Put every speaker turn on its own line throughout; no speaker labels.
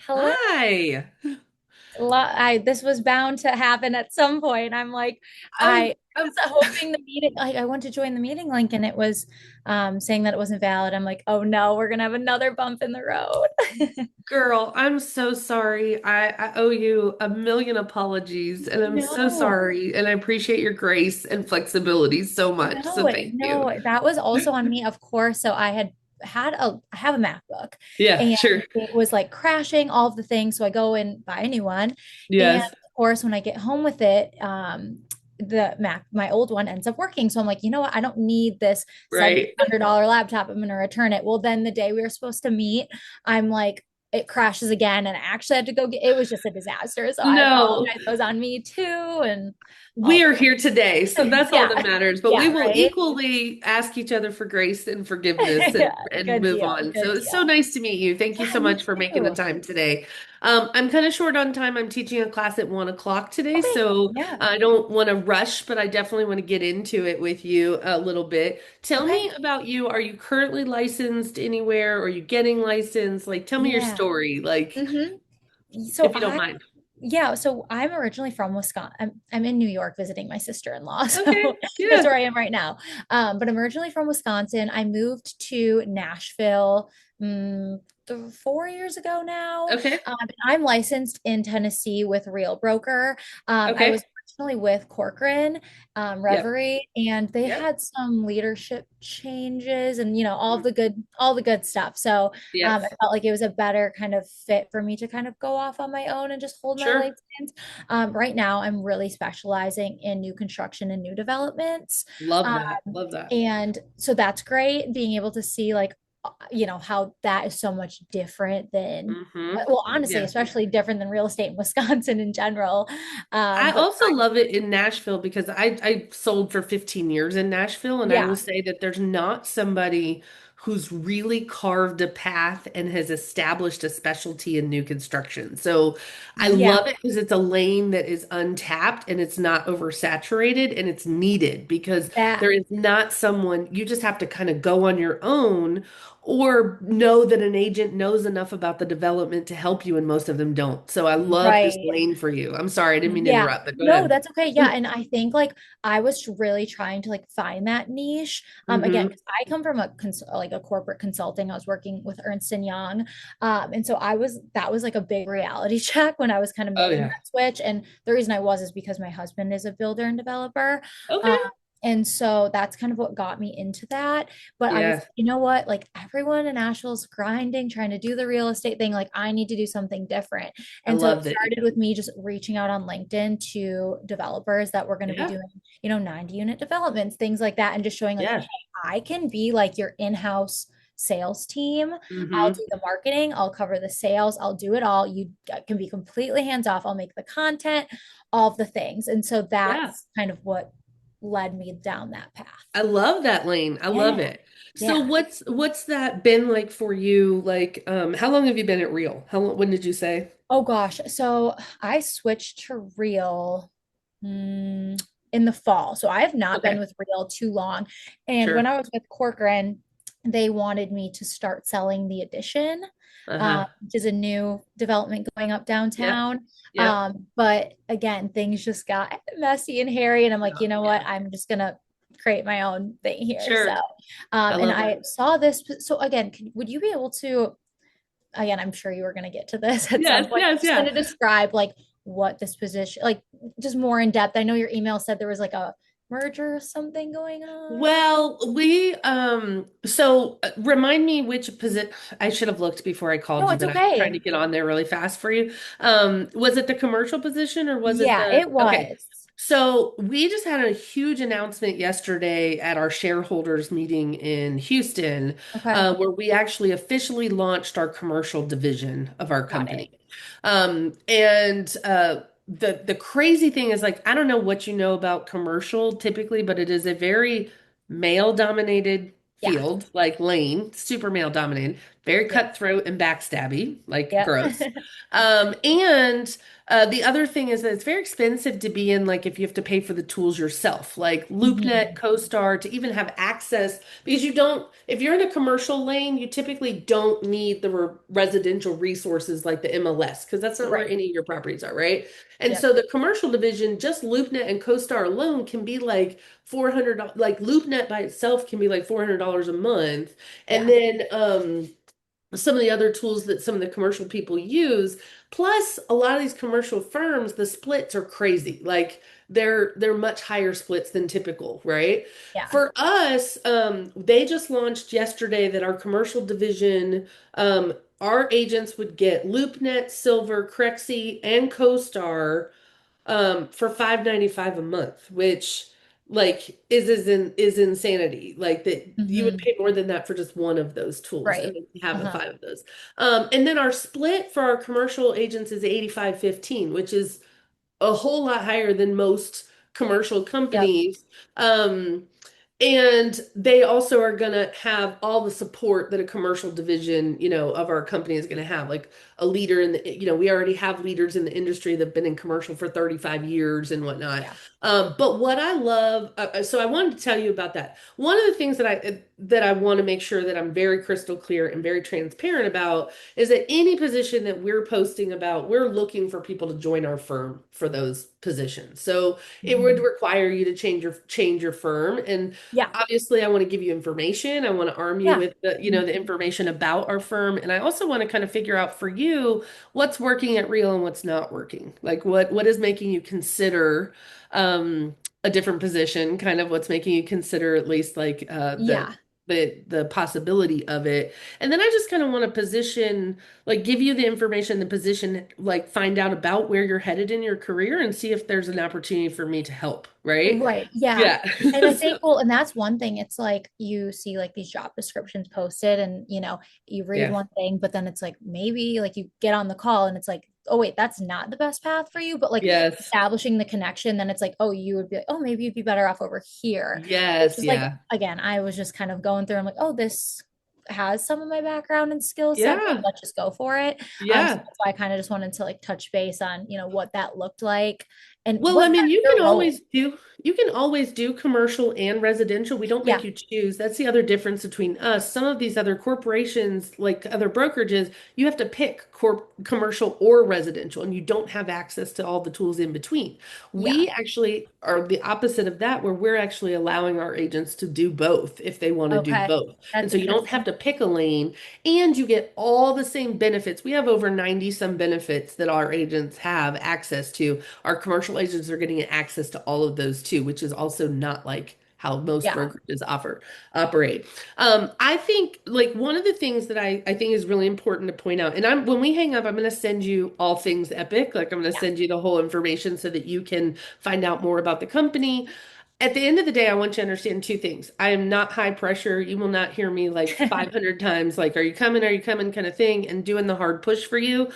Hello.
Hi.
This was bound to happen at some point. I'm like, I
I'm,
was
I'm,
hoping the meeting, like I went to join the meeting link and it was saying that it wasn't valid. I'm like, oh no, we're gonna have another bump in the road.
girl, I'm so sorry. I owe you a million apologies, and I'm so
No,
sorry. And I appreciate your grace and flexibility so much. So thank you.
no, that was also on me, of course. So I have a MacBook
Yeah,
and
sure.
it was like crashing all of the things. So I go and buy a new one. And
Yes,
of course, when I get home with it, the Mac, my old one ends up working. So I'm like, you know what? I don't need this
right.
$700 laptop. I'm going to return it. Well, then the day we were supposed to meet, I'm like, it crashes again. And I actually had to go get, it was just a disaster. So I
No.
apologize. It was on me too. And all
We are here today, so that's all
yeah,
that matters. But we
yeah,
will
right.
equally ask each other for grace and forgiveness and,
Yeah,
and
good
move
deal.
on. So
Good
it's so
deal.
nice to meet you. Thank you
Yeah,
so
you
much for making the
too.
time today. I'm kind of short on time. I'm teaching a class at 1 o'clock today,
Okay.
so
Yeah.
I don't want to rush, but I definitely want to get into it with you a little bit. Tell
Okay.
me about you. Are you currently licensed anywhere? Are you getting licensed? Like, tell me your
Yeah.
story, like,
hmm So
if you don't
I,
mind.
yeah, so I'm originally from Wisconsin. I'm in New York visiting my sister-in-law. So
Okay.
that's
Yeah.
where I am right now. But I'm originally from Wisconsin. I moved to Nashville 4 years ago now.
Okay.
I'm licensed in Tennessee with Real Broker. I
Okay.
was originally with Corcoran,
Yep.
Reverie, and they
Yep.
had some leadership changes and all the good stuff. So I
Yes.
felt like it was a better kind of fit for me to kind of go off on my own and just hold my
Sure.
license. Right now, I'm really specializing in new construction and new developments.
Love
Um,
that. Love that.
and so that's great being able to see like, how that is so much different than,
Hmm.
well, honestly,
Yeah.
especially different than real estate in Wisconsin in general.
I
But
also love it in Nashville because I sold for 15 years in Nashville, and I will
yeah,
say that there's not somebody who's really carved a path and has established a specialty in new construction. So I
yeah,
love it because it's a lane that is untapped and it's not oversaturated and it's needed because
that
there is not someone, you just have to kind of go on your own or know that an agent knows enough about the development to help you, and most of them don't. So I love this
right.
lane for you. I'm sorry, I didn't mean to
Yeah,
interrupt, but go
no,
ahead.
that's okay. Yeah, and I think like I was really trying to like find that niche. Again,
Hmm.
'cause I come from like a corporate consulting. I was working with Ernst and Young, and so that was like a big reality check when I was kind of
Oh
making
yeah.
that switch. And the reason I was is because my husband is a builder and developer. Um,
Okay.
and so that's kind of what got me into that. But I was,
Yeah,
you know what? Like everyone in Nashville's grinding, trying to do the real estate thing. Like I need to do something different.
I
And so it
love that.
started with me just reaching out on LinkedIn to developers that were going to be
Yeah.
doing, 90 unit developments, things like that, and just showing like,
Yeah.
hey, I can be like your in-house sales team. I'll
Hmm.
do the marketing, I'll cover the sales, I'll do it all. You can be completely hands off. I'll make the content, all of the things. And so
Yeah.
that's kind of what led me down that path.
I love that lane. I love
Yeah.
it. So
Yeah.
what's that been like for you? Like, how long have you been at Real? How long, when did you say?
Oh gosh. So I switched to Reel mm, in the fall. So I have not been
Okay.
with Reel too long. And when
Sure.
I was with Corcoran, they wanted me to start selling the Edition,
Uh-huh.
which is a new development going up
Yep.
downtown.
Yep.
But again, things just got messy and hairy. And I'm like,
Yeah.
you know what?
Yeah.
I'm just gonna create my own thing here. So,
Sure. I
and
love
I
that.
saw this. So again, would you be able to? Again, I'm sure you were going to get to this at some
Yes,
point.
yes,
Just kind
yeah.
of describe like what this position, like just more in depth. I know your email said there was like a merger or something going on.
Well, we so remind me which position. I should have looked before I called
No,
you,
it's
but I'm trying
okay.
to get on there really fast for you. Was it the commercial position or was it
Yeah,
the
it
okay.
was.
So we just had a huge announcement yesterday at our shareholders meeting in Houston,
Okay,
where we actually officially launched our commercial division of our
got it.
company. And the crazy thing is like I don't know what you know about commercial typically, but it is a very male dominated
Yeah.
field, like lane, super male dominated. very
Yeah.
cutthroat and backstabby, like
Yep.
gross. And the other thing is that it's very expensive to be in, like if you have to pay for the tools yourself, like LoopNet,
Mhm.
CoStar, to even have access, because you don't, if you're in a commercial lane, you typically don't need the residential resources like the MLS, because that's not where
Right.
any of your properties are, right? And
Yep.
so the commercial division, just LoopNet and CoStar alone can be like 400, like LoopNet by itself can be like $400 a month. And
Yeah.
then some of the other tools that some of the commercial people use. Plus, a lot of these commercial firms, the splits are crazy. Like they're much higher splits than typical, right?
Yeah.
For us, they just launched yesterday that our commercial division, our agents would get LoopNet, Silver, Crexi, and CoStar for 5.95 a month, which like is insanity. Like that you would
Hmm.
pay more than that for just one of those tools, and
Right.
then you have the
Uh-huh.
five of those. And then our split for our commercial agents is 85/15, which is a whole lot higher than most commercial
Yep.
companies. Um, and they also are going to have all the support that a commercial division, of our company is going to have. Like a leader in the, we already have leaders in the industry that have been in commercial for 35 years and whatnot.
Yeah.
But what I love, so I wanted to tell you about that. One of the things that I want to make sure that I'm very crystal clear and very transparent about is that any position that we're posting about, we're looking for people to join our firm for those positions. So it would
Hmm.
require you to change your firm. And
Yeah.
obviously, I want to give you information. I want to arm you
Yeah.
with the,
Mhm.
the information about our firm. And I also want to kind of figure out for you what's working at Real and what's not working. Like what is making you consider a different position, kind of what's making you consider at least like
Yeah.
the possibility of it. And then I just kind of want to position, like give you the information, the position, like find out about where you're headed in your career and see if there's an opportunity for me to help, right?
Right. Yeah.
Yeah.
And I think,
So,
well, and that's one thing. It's like you see like these job descriptions posted and, you read
yeah.
one thing, but then it's like maybe like you get on the call and it's like, oh, wait, that's not the best path for you. But like
Yes.
establishing the connection, then it's like, oh, you would be like, oh, maybe you'd be better off over here. Which
Yes.
is like,
Yeah.
again, I was just kind of going through, I'm like, oh, this has some of my background and skill set. Like,
Yeah.
let's just go for it. So
Yeah.
that's why I kind of just wanted to like touch base on, what that looked like and
Well,
what
I mean,
your role.
you can always do commercial and residential. We don't make
Yeah.
you choose. That's the other difference between us. Some of these other corporations, like other brokerages, you have to pick commercial or residential, and you don't have access to all the tools in between.
Yeah.
We actually are the opposite of that, where we're actually allowing our agents to do both if they want to do
Okay.
both. And
That's
so you don't have
interesting.
to pick a lane, and you get all the same benefits. We have over 90 some benefits that our agents have access to. Our commercial agents are getting access to all of those too, which is also not like how most
Yeah.
brokerages operate. I think like one of the things that I think is really important to point out, and I'm when we hang up, I'm going to send you all things Epic. Like I'm going to
Yeah.
send you the whole information so that you can find out more about the company. At the end of the day, I want you to understand two things. I am not high pressure. You will not hear me like 500 times, like, are you coming? Are you coming? Kind of thing, and doing the hard push for you.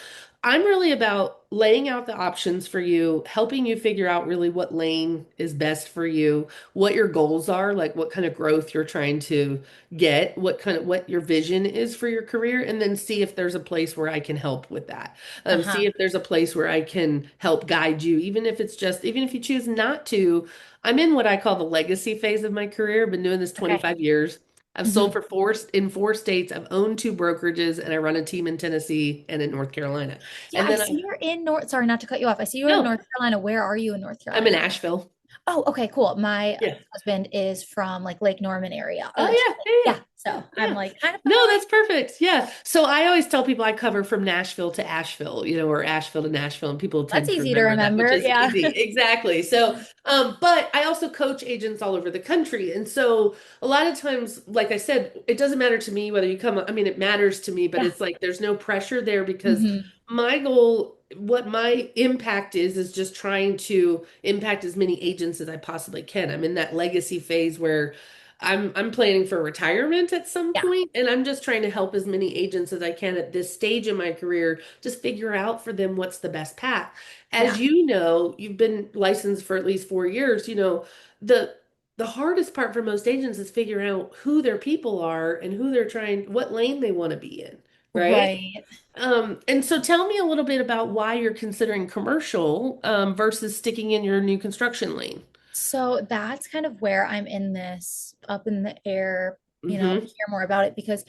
I'm really about laying out the options for you, helping you figure out really what lane is best for you, what your goals are, like what kind of growth you're trying to get, what your vision is for your career, and then see if there's a place where I can help with that.
Uh-huh.
See if there's a place where I can help guide you, even if you choose not to. I'm in what I call the legacy phase of my career. I've been doing this
Okay.
25 years. I've sold
Hmm.
for four states. I've owned two brokerages, and I run a team in Tennessee and in North Carolina.
Yeah,
And
I
then
see you're in North. Sorry, not to cut you off. I see you're in
no,
North Carolina. Where are you in North
I'm in
Carolina?
Asheville.
Oh, okay, cool. My
Yeah.
husband is from like Lake Norman area
Oh
originally.
yeah,
Yeah,
yeah,
so
yeah,
I'm
yeah.
like kind of
No,
familiar.
that's perfect. Yeah. So I always tell people I cover from Nashville to Asheville, or Asheville to Nashville, and people
That's
tend to
easy to
remember that, which
remember.
is
Yeah.
easy. Exactly. So, but I also coach agents all over the country. And so a lot of times, like I said, it doesn't matter to me whether you come, I mean, it matters to me, but
Yeah.
it's like there's no pressure there because
Hmm.
my goal, what my impact is just trying to impact as many agents as I possibly can. I'm in that legacy phase where I'm planning for retirement at some
Yeah.
point, and I'm just trying to help as many agents as I can at this stage in my career, just figure out for them what's the best path. As
Yeah.
you know, you've been licensed for at least 4 years, the the hardest part for most agents is figuring out who their people are and who they're trying, what lane they want to be in. right?
Right.
And so tell me a little bit about why you're considering commercial versus sticking in your new construction lane.
So that's kind of where I'm in this up in the air,
Mm-hmm.
hear more about it because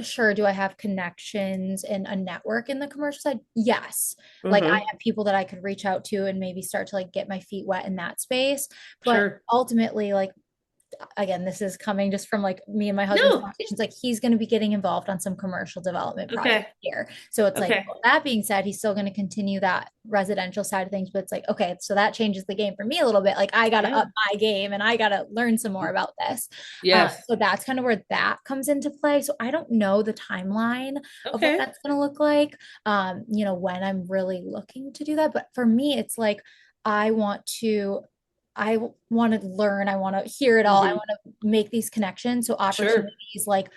sure, do I have connections and a network in the commercial side? Yes. Like I
Mm-hmm.
have people that I could reach out to and maybe start to like get my feet wet in that space. But
Sure.
ultimately, like again, this is coming just from like me and my husband's
No.
conversations. Like he's going to be getting involved on some commercial development projects
Okay.
here. So it's like,
Okay.
well, that being said, he's still going to continue that residential side of things. But it's like, okay, so that changes the game for me a little bit. Like I got to
Yeah.
up my game and I got to learn some more about this.
Yes.
So that's kind of where that comes into play. So I don't know the timeline of what
Okay.
that's going to look like, when I'm really looking to do that. But for me, it's like, I want to I want to learn. I want to hear it all. I
Mm-hmm.
want to make these connections. So
Sure.
opportunities like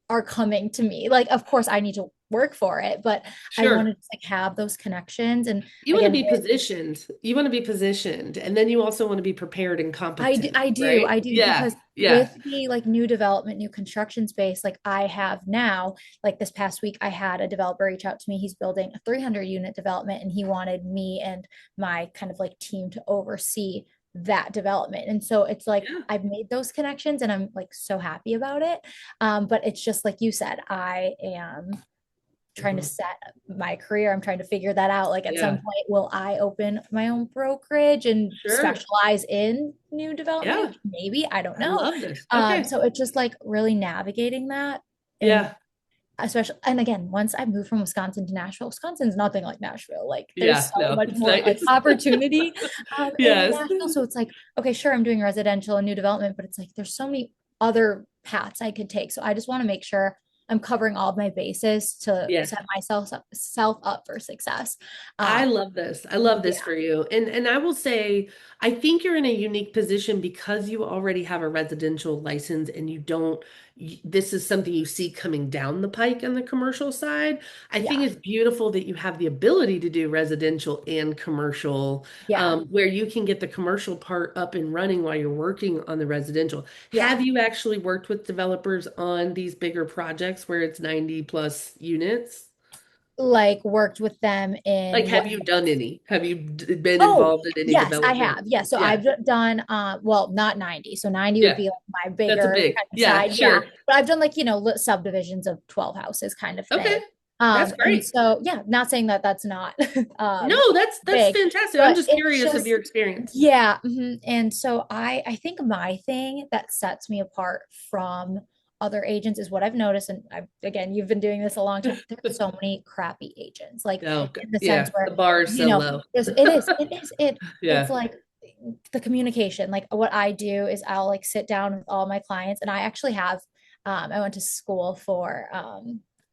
are coming to me. Like, of course, I need to work for it, but I want to
Sure.
just like have those connections. And
You want to
again,
be positioned. You want to be positioned, and then you also want to be prepared and
I do,
competent,
I do,
right?
I do,
Yeah.
because
Yeah.
with the like new development, new construction space, like I have now, like this past week, I had a developer reach out to me. He's building a 300 unit development and he wanted me and my kind of like team to oversee that development. And so it's like
Yeah.
I've made those connections and I'm like so happy about it. But it's just like you said, I am trying to
Hmm.
set my career. I'm trying to figure that out. Like at some
Yeah.
point, will I open my own brokerage and
Sure.
specialize in new development?
Yeah.
Maybe, I don't
I
know.
love this. Okay.
So it's just like really navigating that. And
Yeah.
especially, and again, once I moved from Wisconsin to Nashville, Wisconsin's nothing like Nashville. Like there's
Yeah.
so
No,
much
it's
more like
nice.
opportunity in
Yes.
Nashville. So it's like, okay, sure, I'm doing residential and new development, but it's like there's so many other paths I could take. So I just want to make sure I'm covering all of my bases to
Yes.
set myself self up for success.
I
Um,
love this. I love
yeah,
this for you. And I will say, I think you're in a unique position because you already have a residential license and you don't, this is something you see coming down the pike on the commercial side. I think
yeah,
it's beautiful that you have the ability to do residential and commercial,
yeah,
where you can get the commercial part up and running while you're working on the residential.
yeah.
Have you actually worked with developers on these bigger projects where it's 90 plus units?
Like worked with them
Like,
in what?
have you done any? Have you been
Oh,
involved in any
yes, I
development?
have. Yeah. So
Yeah.
I've done well, not 90. So 90 would
Yeah.
be like my
That's a
bigger
big.
kind of
Yeah,
side. Yeah.
sure.
But I've done like, subdivisions of 12 houses kind of
Okay.
thing.
That's
And
great.
so yeah, not saying that that's not
No, that's
big,
fantastic. I'm
but
just
it's
curious of
just
your experience.
yeah. And so I think my thing that sets me apart from other agents is what I've noticed. And again, you've been doing this a long time. There's so many crappy agents, like
Oh,
in the sense
yeah. The
where,
bar is so low.
it's
Yeah.
like the communication. Like what I do is I'll like sit down with all my clients and I actually have, I went to school for,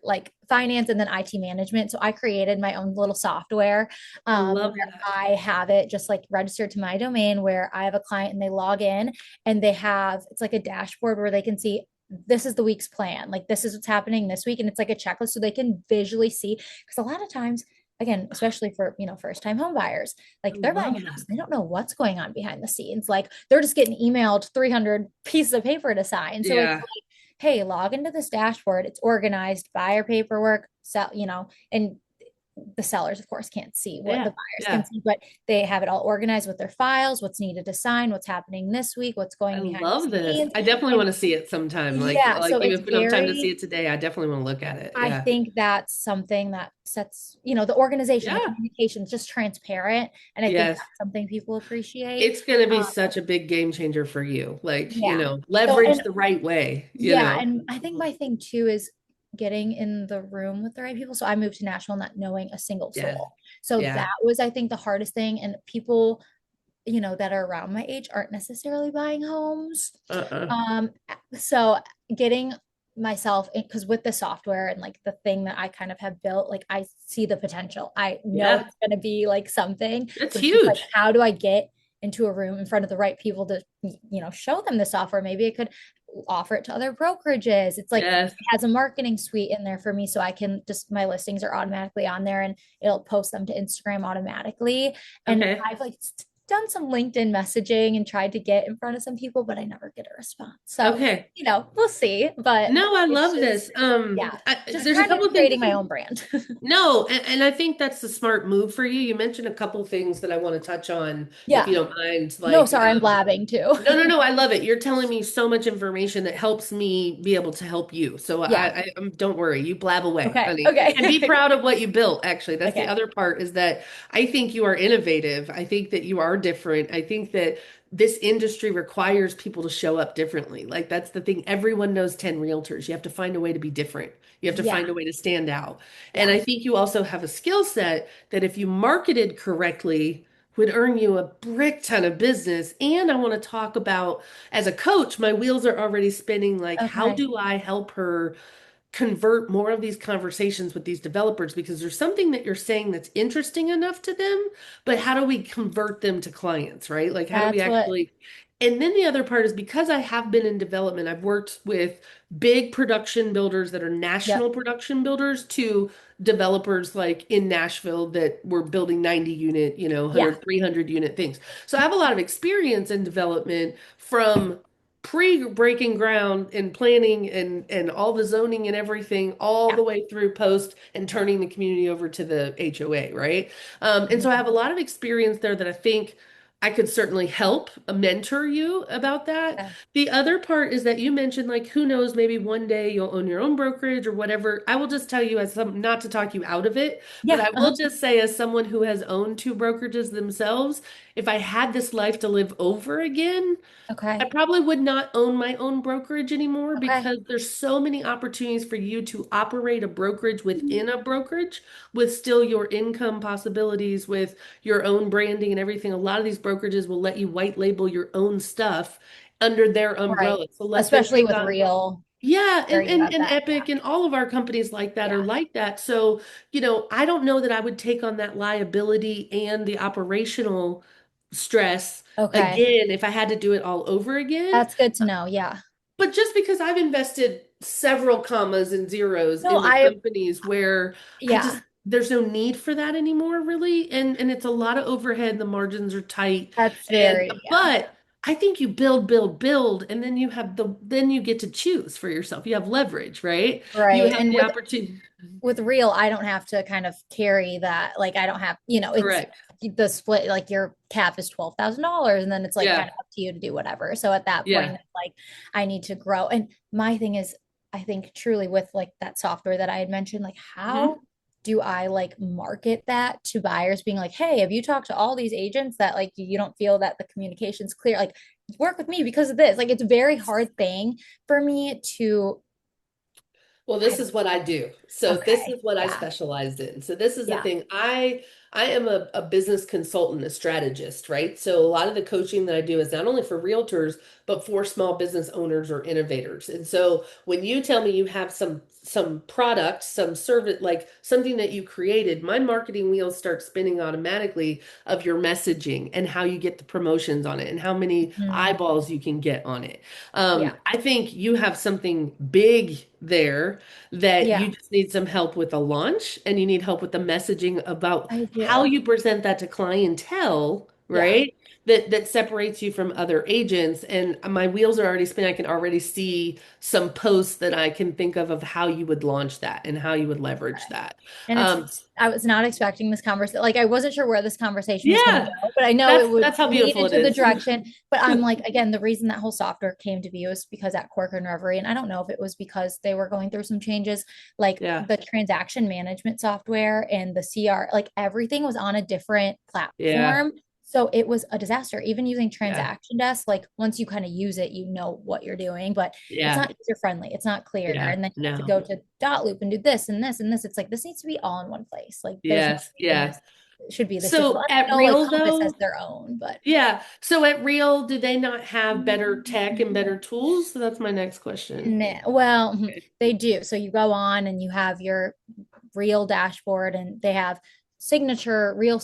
like finance and then IT management. So I created my own little software
I love
where
that.
I have it just like registered to my domain where I have a client and they log in and they have it's like a dashboard where they can see this is the week's plan. Like this is what's happening this week. And it's like a checklist so they can visually see. Because a lot of times, again, especially for first time home buyers,
I
like they're buying
love
a house,
that.
they don't know what's going on behind the scenes. Like they're just getting emailed 300 pieces of paper to sign. So it's
Yeah.
hey, log into this dashboard. It's organized, buyer paperwork, sell, and the sellers, of course, can't see what the
Yeah.
buyers can
Yeah.
see, but they have it all organized with their files, what's needed to sign, what's happening this week, what's
I
going behind
love
the
this.
scenes.
I definitely
And
want to see it sometime.
yeah,
Like
so
even
it's
if we don't have time to see
very,
it today, I definitely want to look at it.
I
Yeah.
think that's something that sets, the organization, the
Yeah.
communication, just transparent. And I think
Yes.
that's something people appreciate.
It's going to be
Um,
such a big game changer for you.
yeah. So,
Leverage
and
the right way,
yeah, and I think my thing too is getting in the room with the right people. So I moved to Nashville not knowing a single
Yeah.
soul. So
Yeah.
that was, I think, the hardest thing. And people, that are around my age aren't necessarily buying homes.
Uh-uh.
Um, so getting myself because with the software and like the thing that I kind of have built, like I see the potential. I know
Yeah.
it's going to be like something,
It's
but it's just like,
huge.
how do I get into a room in front of the right people to, show them the software? Maybe I could offer it to other brokerages. It's like it
Yes.
has a marketing suite in there for me so I can just my listings are automatically on there and it'll post them to Instagram automatically. And
Okay.
I've like done some LinkedIn messaging and tried to get in front of some people, but I never get a response. So,
Okay.
we'll see. But
No, I
it's
love
just,
this.
yeah, just
There's a
kind of
couple of
creating
things.
my own brand.
No, and I think that's the smart move for you. You mentioned a couple of things that I want to touch on, if you
Yeah.
don't mind.
No, sorry, I'm blabbing too.
No, no, no, I love it. You're telling me so much information that helps me be able to help you. So
Yeah.
don't worry, you blab away,
Okay.
honey, and be
Okay.
proud of what you built. Actually, that's the
Okay.
other part is that I think you are innovative. I think that you are different. I think that this industry requires people to show up differently. Like that's the thing. Everyone knows 10 realtors. You have to find a way to be different. You have to find
Yeah.
a way to stand out. And
Yeah.
I think you also have a skill set that if you marketed correctly, would earn you a brick ton of business. And I want to talk about, as a coach, my wheels are already spinning. Like, how
Okay.
do I help her convert more of these conversations with these developers? Because there's something that you're saying that's interesting enough to them, but how do we convert them to clients, right? Like, how do we
That's what,
actually? And then the other part is because I have been in development, I've worked with big production builders that are
yep.
national production builders to developers like in Nashville that were building 90 unit, 100,
Yeah.
300 unit things. So I have a lot of experience in development from pre-breaking ground and planning and all the zoning and everything all
Yeah.
the way through post and turning the community over to the HOA, right? And so I
Mhm.
have a lot of experience there that I think I could certainly help mentor you about that.
Okay.
The other part is that you mentioned, like, who knows, maybe one day you'll own your own brokerage or whatever. I will just tell you, as some, not to talk you out of it, but
Yeah.
I will just say, as someone who has owned two brokerages themselves, if I had this life to live over again, I
Okay.
probably would not own my own brokerage anymore
Okay.
because there's so many opportunities for you to operate a brokerage within a brokerage with still your income possibilities, with your own branding and everything. A lot of these brokerages will let you white label your own stuff under their
Right.
umbrella. So let them
Especially
take
with
on.
real
Yeah,
where you have
and
that.
Epic and all of our companies like that are
Yeah.
like that. So, I don't know that I would take on that liability and the operational stress
Yeah. Okay.
again if I had to do it all over again.
That's good to know. Yeah.
But just because I've invested several commas and zeros
No,
into
I,
companies where
yeah,
there's no need for that anymore, really. And it's a lot of overhead, the margins are tight.
that's
And
very, yeah.
but I think you build, build, build, and then then you get to choose for yourself. You have leverage, right? You
Right.
have
And
the opportunity.
with real, I don't have to kind of carry that. Like I don't have, it's
Correct.
the split, like your cap is $12,000 and then it's like kind
Yeah.
of up to you to do whatever. So at that point,
Yeah.
it's like I need to grow. And my thing is, I think truly with like that software that I had mentioned, like
Hmm.
how do I like market that to buyers being like, hey, have you talked to all these agents that like you don't feel that the communication's clear? Like work with me because of this. Like it's a very hard thing for me to,
Well,
I
this
don't,
is what I do. So this is
okay.
what I
Yeah.
specialized in. So this is the
Yeah.
thing. I am a business consultant, a strategist, right? So a lot of the coaching that I do is not only for realtors, but for small business owners or innovators. And so when you tell me you have some product, some service, like something that you created, my marketing wheels start spinning automatically of your messaging and how you get the promotions on it and how many
Mhm.
eyeballs you can get on it.
Yeah.
I think you have something big there that you
Yeah,
just need some help with the launch and you need help with the messaging about
I
how
do.
you present that to clientele,
Yeah.
right? That separates you from other agents. And my wheels are already spinning. I can already see some posts that I can think of how you would launch that and how you would leverage
Okay.
that.
And
Um,
I was not expecting this conversation. Like I wasn't sure where this conversation was going to
yeah,
go, but I know it would
that's how
lead
beautiful it
into the
is.
direction. But I'm like, again, the reason that whole software came to be was because at Cork and Reverie, and I don't know if it was because they were going through some changes, like
Yeah,
the transaction management software and the CR, like everything was on a different
yeah,
platform. So it was a disaster. Even using
yeah,
transaction desk, like once you kind of use it, you know what you're doing, but it's
yeah,
not user friendly. It's not clear.
yeah.
And then you have to
No.
go to dot loop and do this and this and this. It's like this needs to be all in one place. Like there's no
Yes,
reason
yeah.
it should be this difficult.
So
And
at
I know like
Real
Compass has
though,
their own, but
yeah. So at Real, do they not have better tech and better tools? So that's my next question.
nah, well,
Okay.
they do. So you go on and you have your real dashboard and they have signature, real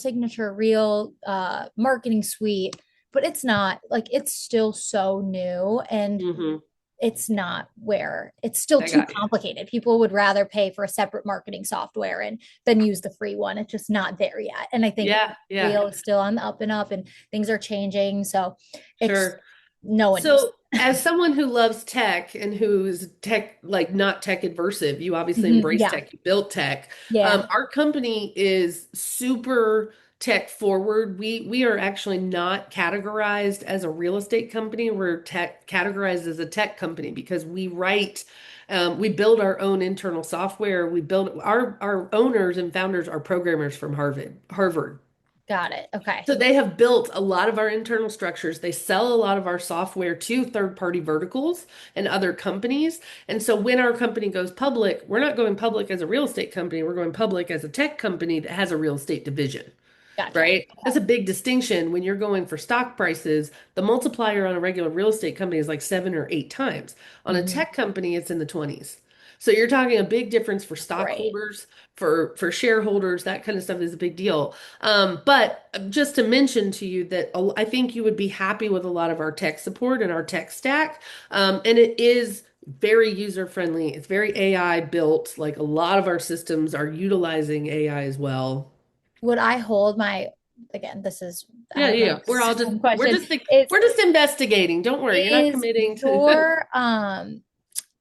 marketing suite, but it's not like it's still so new and
Hmm.
it's not where it's still
I
too
got you.
complicated. People would rather pay for a separate marketing software and then use the free one. It's just not there yet. And I think
Yeah, yeah,
real is still on the up and up and things are changing. So it's
sure.
no one knows.
So, as someone who loves tech and who's tech, like not tech adversive, you obviously embrace
Yeah.
tech, you built tech.
Yeah.
Our company is super tech forward. We are actually not categorized as a real estate company. We're tech categorized as a tech company because we build our own internal software. We build our owners and founders are programmers from Harvard.
Got it. Okay.
So they have built a lot of our internal structures. They sell a lot of our software to third-party verticals and other companies. And so when our company goes public, we're not going public as a real estate company. We're going public as a tech company that has a real estate division,
Gotcha.
right? That's a big distinction when you're going for stock prices. The multiplier on a regular real estate company is like 7 or 8 times. On a
Hmm.
tech company, it's in the 20s. So you're talking a big difference for
Right.
stockholders, for shareholders, that kind of stuff is a big deal. But just to mention to you that I think you would be happy with a lot of our tech support and our tech stack. And it is very user friendly. It's very AI built. Like a lot of our systems are utilizing AI as well.
Would I hold my, again, this is, I
Yeah,
don't
yeah,
know,
yeah. We're all just
dumb question. It's,
we're just investigating. Don't worry, you're not
is
committing to.
your,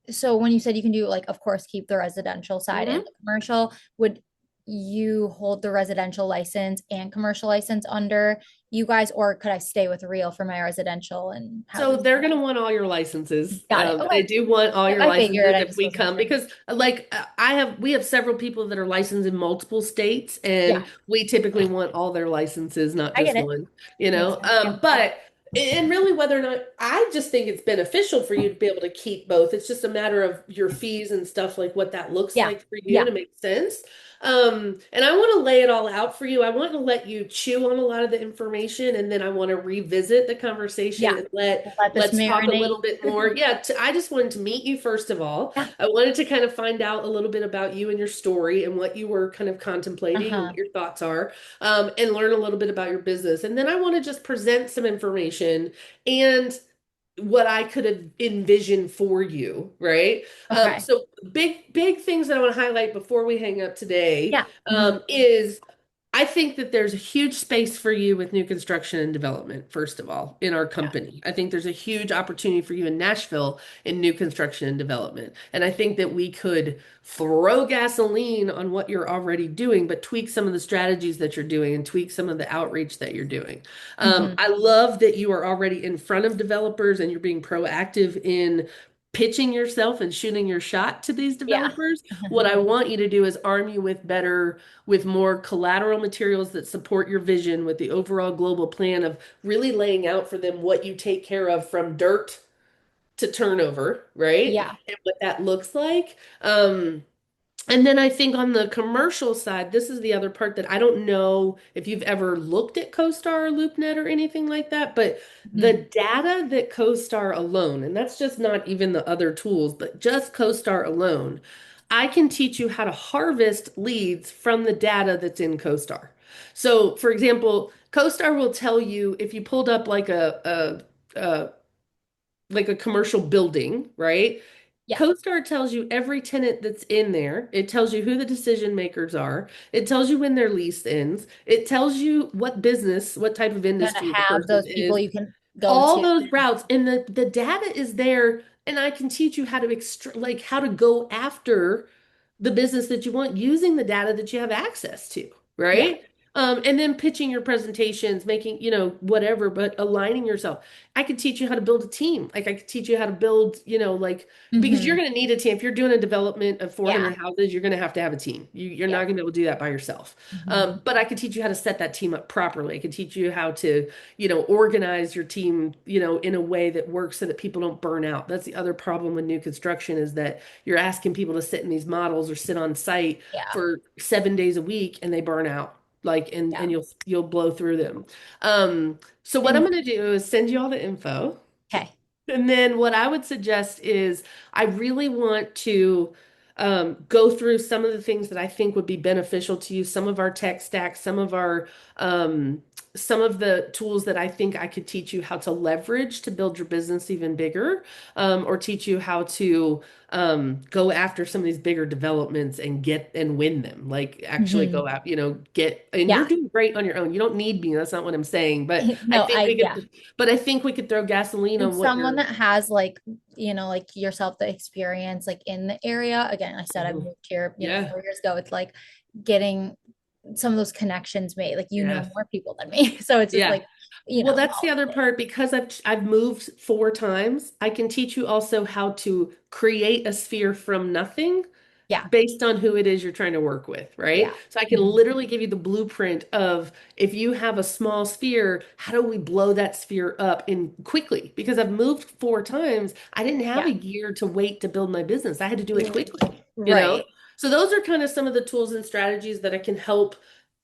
so when you said you can do like, of course, keep the residential side and
Mhm.
the commercial, would you hold the residential license and commercial license under you guys, or could I stay with real for my residential and how
So
does
they're
that?
going to want all your licenses.
Got it. Okay.
They do want all
Yep,
your
I figured.
licenses
I
if
just
we
wasn't
come
sure.
because we have several people that are licensed in multiple states and
Yeah,
we typically want all their licenses, not
I get
just
it.
one, you
Makes
know.
sense. Yeah.
But and really whether or not I just think it's beneficial for you to be able to keep both. It's just a matter of your fees and stuff like what that looks
Yeah.
like for you
Yeah.
to make sense. And I want to lay it all out for you. I want to let you chew on a lot of the information and then I want to revisit the conversation
Yeah.
and
Let this
let's talk a
marinate.
little bit more. Yeah, I just wanted to meet you first of all.
Yeah.
I wanted to kind of find out a little bit about you and your story and what you were kind of contemplating and
Uh-huh.
what your thoughts are, and learn a little bit about your business. And then I want to just present some information and what I could have envisioned for you, right?
Okay.
So big things that I want to highlight before we hang up today,
Yeah. Hmm.
is I think that there's a huge space for you with new construction and development, first of all, in our
Yeah.
company. I think there's a huge opportunity for you in Nashville in new construction and development. And I think that we could throw gasoline on what you're already doing, but tweak some of the strategies that you're doing and tweak some of the outreach that you're doing.
Hmm.
I love that you are already in front of developers and you're being proactive in pitching yourself and shooting your shot to these
Yeah.
developers. What I want you to do is arm you with more collateral materials that support your vision with the overall global plan of really laying out for them what you take care of from dirt to turnover, right?
Yeah.
And what that looks like. And then I think on the commercial side, this is the other part that I don't know if you've ever looked at CoStar or LoopNet or anything like that, but the
Mhm.
data that CoStar alone, and that's just not even the other tools, but just CoStar alone, I can teach you how to harvest leads from the data that's in CoStar. So, for example, CoStar will tell you if you pulled up like a commercial building, right?
Yeah.
CoStar tells you every tenant that's in there. It tells you who the decision makers are. It tells you when their lease ends. It tells you what business, what type of
Gonna
industry the
have
person
those people
is,
you can go
all
to.
those routes. And the data is there, and I can teach you how to like how to go after the business that you want using the data that you have access to,
Yeah.
right? And then pitching your presentations, making, whatever, but aligning yourself. I could teach you how to build a team. Like I could teach you how to build, like because you're
Hmm.
going to need a team. If you're doing a development of
Yeah.
400 houses, you're going to have a team. You're not
Yep.
going to be able to do that by yourself.
Hmm.
But I could teach you how to set that team up properly. I could teach you how to, organize your team, in a way that works so that people don't burn out. That's the other problem with new construction is that you're asking people to sit in these models or sit on site
Yeah.
for 7 days a week and they burn out. Like and
Yeah.
you'll blow through them. So what I'm
And
going to do is send you all the info.
okay.
And then what I would suggest is I really want to go through some of the things that I think would be beneficial to you, some of our tech stack, some of our some of the tools that I think I could teach you how to leverage to build your business even bigger, or teach you how to go after some of these bigger developments and get and win them. Like actually
Mhm.
go out, get, and you're
Yeah.
doing great on your own. You don't need me. That's not what I'm saying. But I
No,
think we
yeah.
could, but I think we could throw gasoline
And
on what
someone
you're.
that has like, like yourself, the experience like in the area. Again, I said I
Mhm.
moved here,
Yeah.
4 years ago. It's like getting some of those connections made. Like
Yeah.
more people than me. So it's just
Yeah.
like,
Well, that's the
all
other
of
part because I've moved 4 times. I can teach you also how to create a sphere from nothing
yeah.
based on who it is you're trying to work with, right?
Yeah.
So I can
Mhm.
literally give you the blueprint of if you have a small sphere, how do we blow that sphere up in quickly? Because I've moved 4 times. I didn't have
Yeah.
a year to wait to build my business. I had to do it quickly, you know?
Right.
So those are kind of some of the tools and strategies that I can help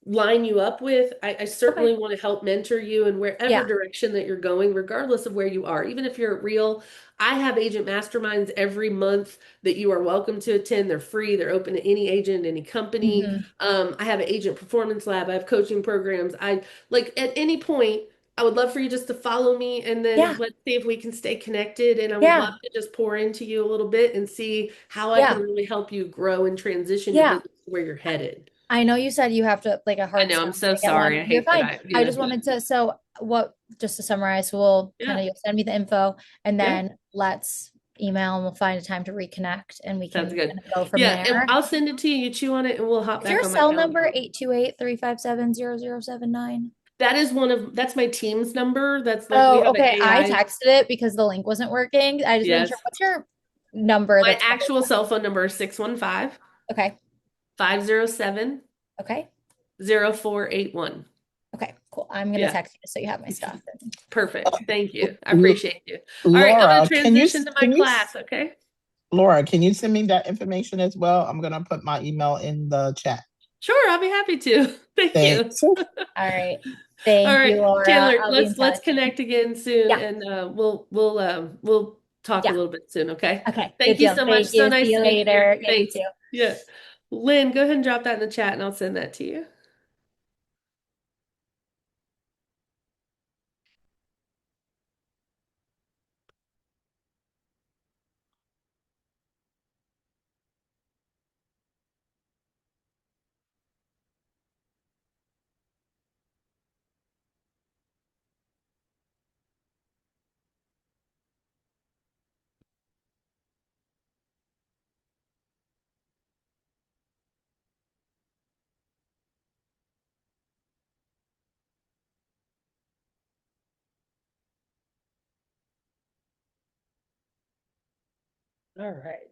line you up with. I
Okay.
certainly want to help mentor you in wherever
Yeah.
direction that you're going, regardless of where you are. Even if you're at Real, I have agent masterminds every month that you are welcome to attend. They're free. They're open to any agent, any company.
Hmm.
I have an agent performance lab. I have coaching programs. I like at any point, I would love for you just to follow me and then
Yeah.
let's see if we can stay connected. And I would love
Yeah.
to just pour into you a little bit and see how I can
Yeah.
really help you grow and transition your
Yeah.
business to where you're headed.
I know you said you have to like a
I
hard
know, I'm
stop
so
to get
sorry.
one.
I
You're
hate that
fine. I just
but
wanted to, so what, just to summarize, we'll kind
yeah,
of, you'll send me the info and
yeah,
then let's email and we'll find a time to reconnect and we
sounds
can
good.
kind of go from
Yeah, and
there.
I'll send it to you. You chew on it and we'll hop
Is your
back on my
cell
calendar.
number 828-357-0079?
That is that's my team's number. That's like we
Oh,
have an
okay. I
AI.
texted it because the link wasn't working. I just wasn't sure.
Yes.
What's your number
My
that's
actual cell phone number is 615
okay.
507
Okay.
0481.
Okay. Cool. I'm gonna
Yeah,
text you so you have my stuff.
perfect. Thank you. I
L-
appreciate you. All right, I'm going to
Laura,
transition to my class, okay?
Laura, can you send me that information as well? I'm gonna put my email in the chat.
Sure, I'll be happy to. Thank you.
Thanks.
All right.
All
Thank you,
right,
Laura.
Taylor,
I'll be in
let's
touch.
connect again soon
Yeah.
and we'll talk a
Yeah.
little bit soon, okay?
Okay. Good
Thank you
deal.
so much.
Thank
So
you. See
nice
you
meeting you.
later. Yeah, you
Thanks.
too.
Yeah. Lynn, go ahead and drop that in the chat and I'll send that to you. All right.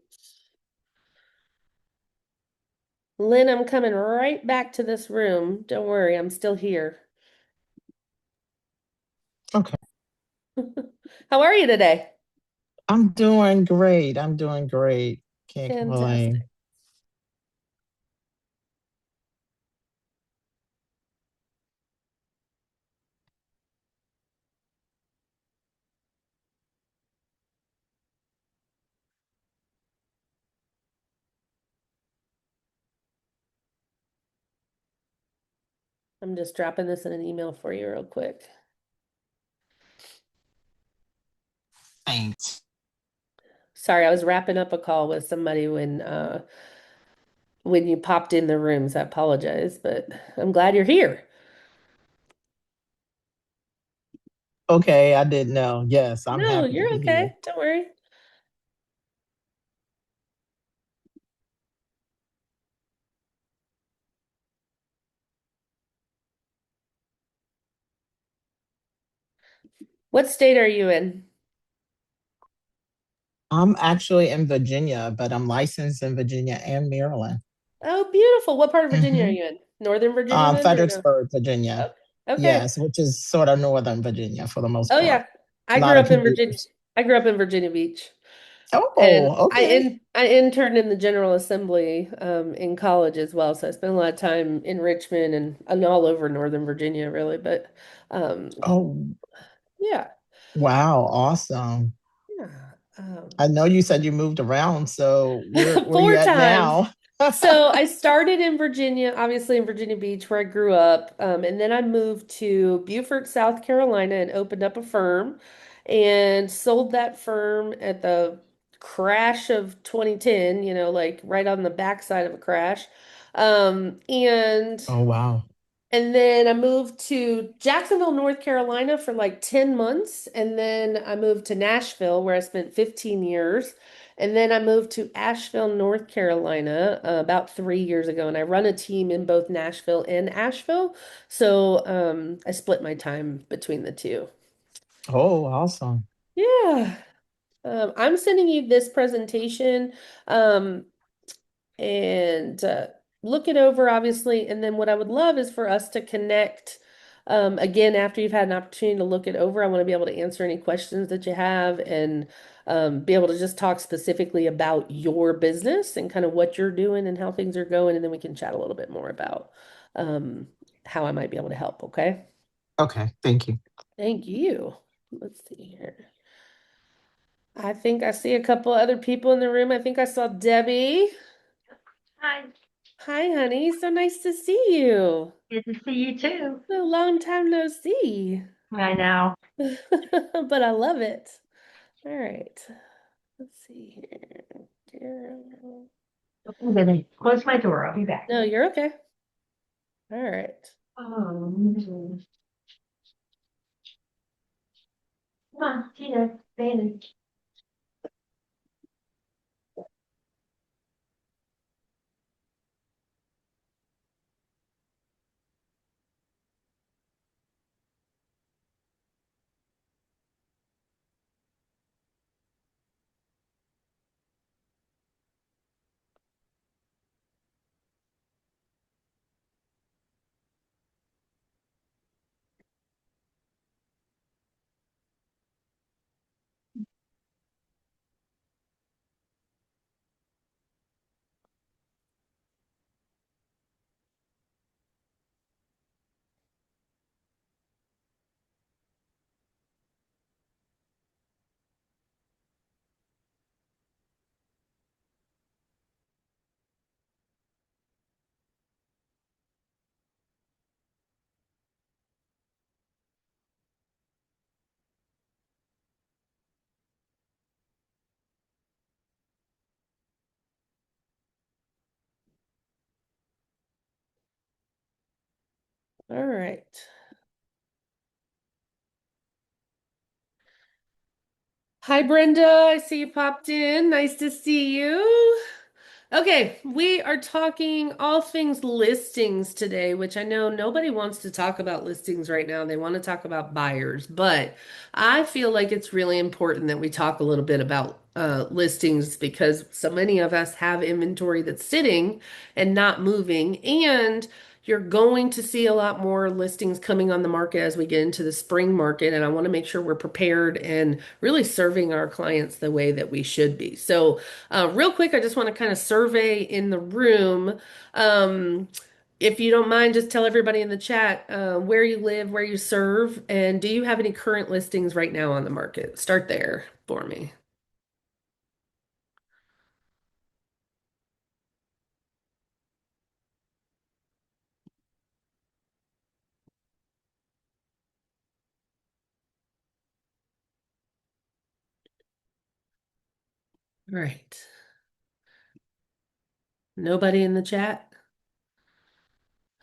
Lynn, I'm coming right back to this room. Don't worry, I'm still here.
Okay.
How are you today?
I'm doing great. I'm doing great. Can't
Fantastic.
complain.
I'm just dropping this in an email for you real quick.
Thanks.
Sorry, I was wrapping up a call with somebody when you popped in the rooms. I apologize, but I'm glad you're here.
Okay, I didn't know. Yes, I'm
No,
happy to
you're
be here.
okay. Don't worry. What state are you in?
I'm actually in Virginia, but I'm licensed in Virginia and Maryland.
Oh, beautiful. What part of Virginia are
Hmm.
you in? Northern Virginia then, or no?
Fredericksburg, Virginia.
Okay. Okay.
Yes, which is sort of northern Virginia for the most
Oh
part.
yeah. I
A
grew
lot of
up in Virginia.
commuters.
I grew up in Virginia Beach. And
Oh, okay.
I interned in the General Assembly in college as well. So I spent a lot of time in Richmond and all over Northern Virginia really. But um
Oh,
yeah.
wow, awesome.
Yeah.
I know you said you moved around, so where are you
Four
at
times.
now?
So I started in Virginia, obviously in Virginia Beach, where I grew up, and then I moved to Beaufort, South Carolina, and opened up a firm, and sold that firm at the crash of 2010. Like right on the backside of a crash. Um, and
Oh, wow.
and then I moved to Jacksonville, North Carolina for like 10 months. And then I moved to Nashville, where I spent 15 years. And then I moved to Asheville, North Carolina, about 3 years ago. And I run a team in both Nashville and Asheville. So I split my time between the two.
Oh, awesome.
Yeah. I'm sending you this presentation. Um, and look it over, obviously. And then what I would love is for us to connect again after you've had an opportunity to look it over. I want to be able to answer any questions that you have and be able to just talk specifically about your business and kind of what you're doing and how things are going. And then we can chat a little bit more about um, how I might be able to help. Okay.
Okay, thank you.
Thank you. Let's see here. I think I see a couple other people in the room. I think I saw Debbie.
Hi,
Hi, honey. So nice to see you.
good to see you too.
A long time no see.
I know.
But I love it. All right. Let's see here.
I'm gonna close my door. I'll be back.
No, you're okay. All right.
Come on, Tina, Bailey.
All right. Hi, Brenda. I see you popped in. Nice to see you. Okay, we are talking all things listings today, which I know nobody wants to talk about listings right now. They want to talk about buyers, but I feel like it's really important that we talk a little bit about listings because so many of us have inventory that's sitting and not moving, and you're going to see a lot more listings coming on the market as we get into the spring market, and I want to make sure we're prepared and really serving our clients the way that we should be. So, real quick, I just want to kind of survey in the room. Um, if you don't mind, just tell everybody in the chat where you live, where you serve, and do you have any current listings right now on the market? Start there for me. All right. Nobody in the chat?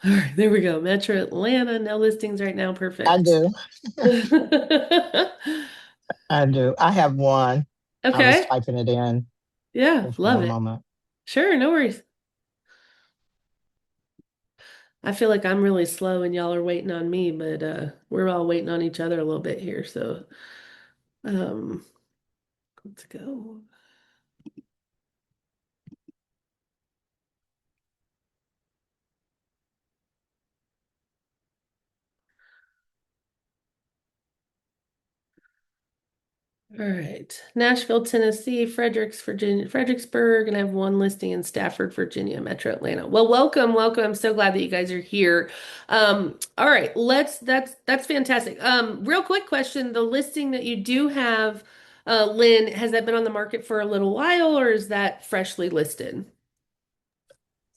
All right, there we go. Metro Atlanta, no listings right now.
I
Perfect.
do. I do. I have one. I was
Okay.
typing it in.
Yeah,
Just
love
one
it.
moment.
Sure, no worries. I feel like I'm really slow and y'all are waiting on me, but we're all waiting on each other a little bit here. So um let's go. All right. Nashville, Tennessee, Fredericksburg, and I have one listing in Stafford, Virginia, Metro Atlanta. Well, welcome, welcome. I'm so glad that you guys are here. All right, that's fantastic. Real quick question. The listing that you do have, Lynn, has that been on the market for a little while or is that freshly listed?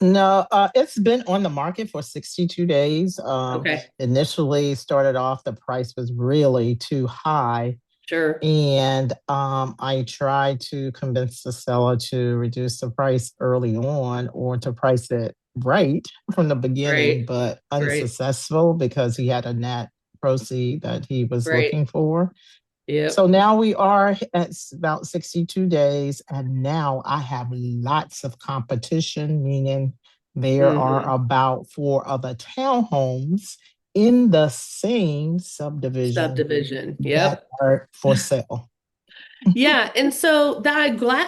No, it's been on the market for 62 days.
Okay,
Initially started off, the price was really too high.
sure.
And I tried to convince the seller to reduce the price early on or to price it right from the beginning,
Right,
but
right,
unsuccessful because he had a net proceed that he was
right.
looking for. So
Yep.
now we are at about 62 days, and now I have lots of competition, meaning there are
Hmm.
about four other townhomes in the same subdivision
Subdivision.
that
Yep.
are for sale.
Yeah, and so that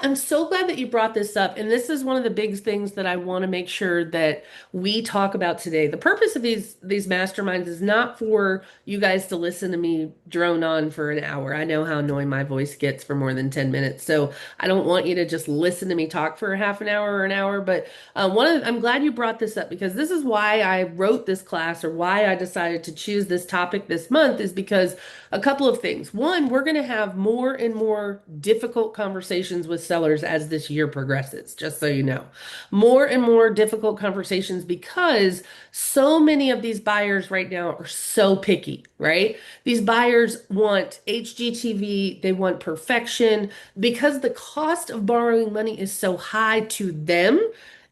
I'm so glad that you brought this up. And this is one of the big things that I want to make sure that we talk about today. The purpose of these masterminds is not for you guys to listen to me drone on for an hour. I know how annoying my voice gets for more than 10 minutes. So I don't want you to just listen to me talk for a half an hour or an hour. But I'm glad you brought this up because this is why I wrote this class or why I decided to choose this topic this month is because a couple of things. One, we're going to have more and more difficult conversations with sellers as this year progresses, just so you know. More and more difficult conversations because so many of these buyers right now are so picky, right? These buyers want HGTV, they want perfection because the cost of borrowing money is so high to them.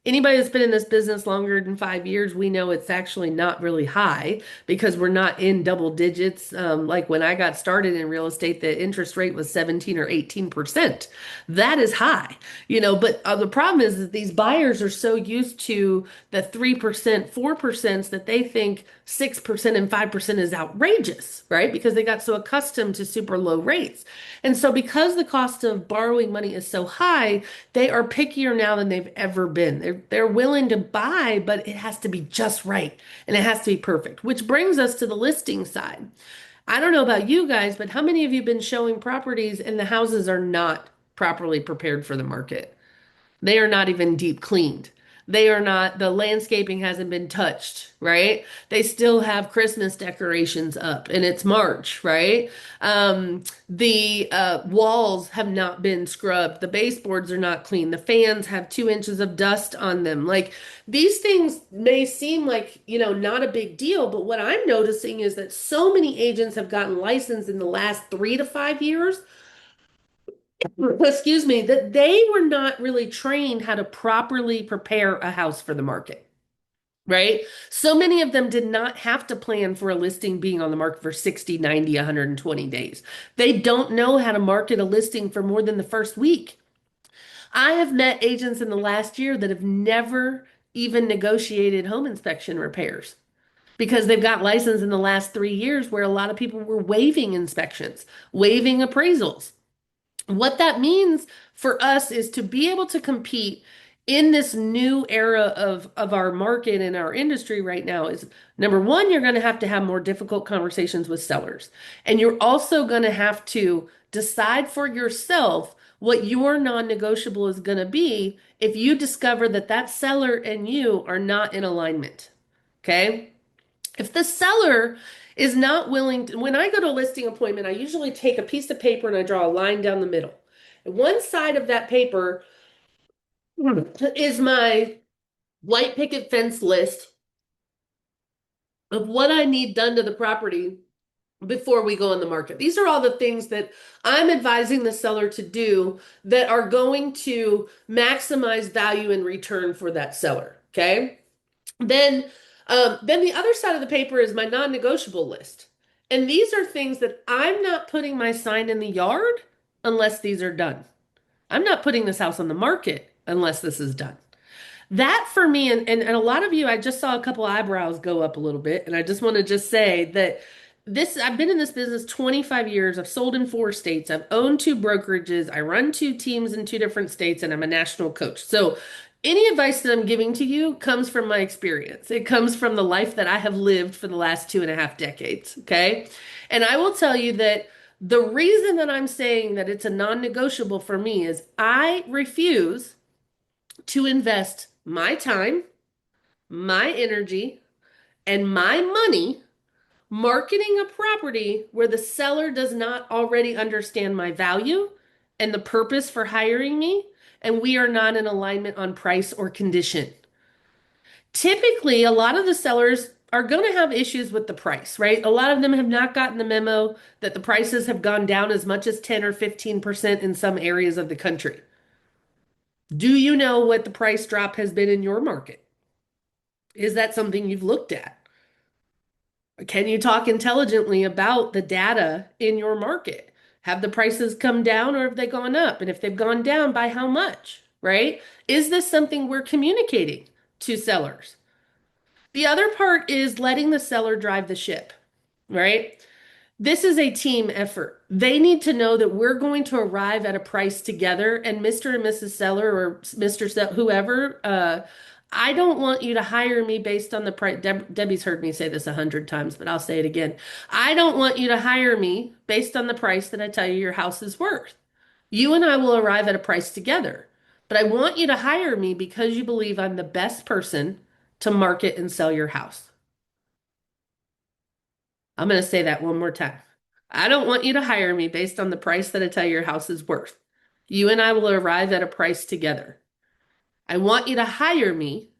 Anybody that's been in this business longer than 5 years, we know it's actually not really high because we're not in double digits. Like when I got started in real estate, the interest rate was 17 or 18%. That is high, but the problem is that these buyers are so used to the 3%, 4% that they think 6% and 5% is outrageous, right? Because they got so accustomed to super low rates. And so because the cost of borrowing money is so high, they are pickier now than they've ever been. They're willing to buy, but it has to be just right and it has to be perfect, which brings us to the listing side. I don't know about you guys, but how many of you have been showing properties and the houses are not properly prepared for the market? They are not even deep cleaned. They are not, the landscaping hasn't been touched, right? They still have Christmas decorations up and it's March, right? The walls have not been scrubbed. The baseboards are not clean. The fans have 2 inches of dust on them. Like these things may seem like, not a big deal, but what I'm noticing is that so many agents have gotten licensed in the last 3 to 5 years, excuse me, that they were not really trained how to properly prepare a house for the market. Right? So many of them did not have to plan for a listing being on the market for 60, 90, 120 days. They don't know how to market a listing for more than the first week. I have met agents in the last year that have never even negotiated home inspection repairs because they've got licensed in the last 3 years where a lot of people were waiving inspections, waiving appraisals. What that means for us is to be able to compete in this new era of our market and our industry right now is number one, you're going to have more difficult conversations with sellers. And you're also going to have to decide for yourself what your non-negotiable is going to be if you discover that that seller and you are not in alignment. Okay? If the seller is not willing to, when I go to a listing appointment, I usually take a piece of paper and I draw a line down the middle. And one side of that paper is my white picket fence list of what I need done to the property before we go on the market. These are all the things that I'm advising the seller to do that are going to maximize value and return for that seller. Okay. Then, then the other side of the paper is my non-negotiable list. And these are things that I'm not putting my sign in the yard unless these are done. I'm not putting this house on the market unless this is done. That for me, and a lot of you, I just saw a couple eyebrows go up a little bit. And I just want to just say that I've been in this business 25 years. I've sold in 4 states. I've owned 2 brokerages. I run 2 teams in 2 different states, and I'm a national coach. So any advice that I'm giving to you comes from my experience. It comes from the life that I have lived for the last 2.5 decades. Okay. And I will tell you that the reason that I'm saying that it's a non-negotiable for me is I refuse to invest my time, my energy, and my money marketing a property where the seller does not already understand my value and the purpose for hiring me, and we are not in alignment on price or condition. Typically, a lot of the sellers are going to have issues with the price, right? A lot of them have not gotten the memo that the prices have gone down as much as 10 or 15% in some areas of the country. Do you know what the price drop has been in your market? Is that something you've looked at? Can you talk intelligently about the data in your market? Have the prices come down or have they gone up? And if they've gone down, by how much, right? Is this something we're communicating to sellers? The other part is letting the seller drive the ship, right? This is a team effort. They need to know that we're going to arrive at a price together, and Mr. and Mrs. Seller or Mr. Whoever, I don't want you to hire me based on the price. Debbie's heard me say this 100 times, but I'll say it again. I don't want you to hire me based on the price that I tell you your house is worth. You and I will arrive at a price together, but I want you to hire me because you believe I'm the best person to market and sell your house. I'm going to say that one more time. I don't want you to hire me based on the price that I tell you your house is worth. You and I will arrive at a price together. I want you to hire me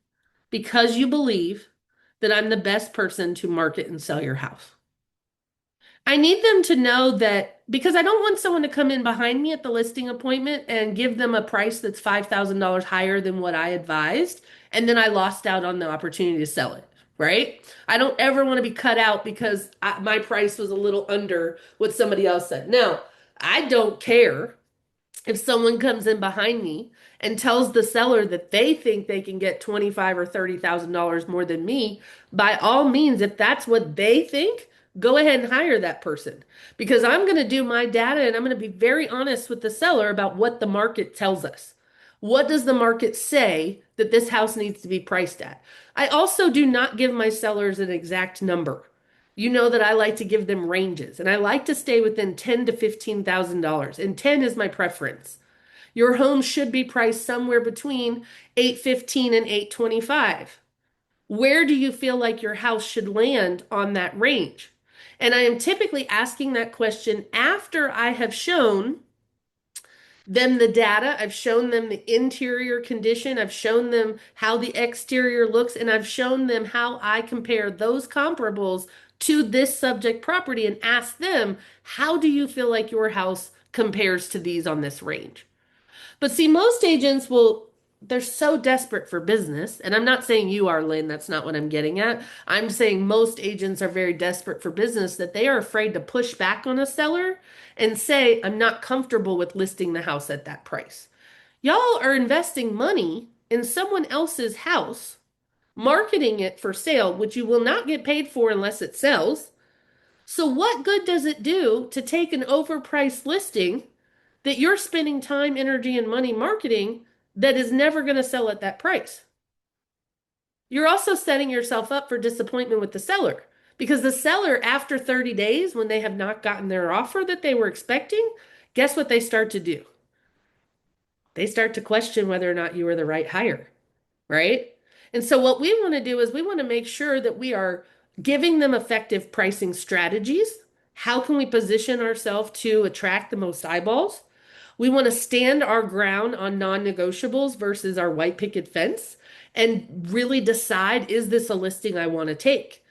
because you believe that I'm the best person to market and sell your house. I need them to know that because I don't want someone to come in behind me at the listing appointment and give them a price that's $5,000 higher than what I advised, and then I lost out on the opportunity to sell it, right? I don't ever want to be cut out because my price was a little under what somebody else said. Now, I don't care if someone comes in behind me and tells the seller that they think they can get 25 or $30,000 more than me, by all means, if that's what they think, go ahead and hire that person because I'm going to do my data and I'm going to be very honest with the seller about what the market tells us. What does the market say that this house needs to be priced at? I also do not give my sellers an exact number. You know that I like to give them ranges and I like to stay within $10,000 to $15,000 and 10 is my preference. Your home should be priced somewhere between 815 and 825. Where do you feel like your house should land on that range? And I am typically asking that question after I have shown them the data, I've shown them the interior condition, I've shown them how the exterior looks, and I've shown them how I compare those comparables to this subject property and ask them, how do you feel like your house compares to these on this range? But see, most agents will, they're so desperate for business. And I'm not saying you are, Lynn, that's not what I'm getting at. I'm saying most agents are very desperate for business that they are afraid to push back on a seller and say, I'm not comfortable with listing the house at that price. Y'all are investing money in someone else's house, marketing it for sale, which you will not get paid for unless it sells. So, what good does it do to take an overpriced listing that you're spending time, energy, and money marketing that is never going to sell at that price? You're also setting yourself up for disappointment with the seller because the seller, after 30 days, when they have not gotten their offer that they were expecting, guess what they start to do? They start to question whether or not you are the right hire, right? And so, what we want to do is we want to make sure that we are giving them effective pricing strategies. How can we position ourselves to attract the most eyeballs? We want to stand our ground on non-negotiables versus our white picket fence and really decide, is this a listing I want to take?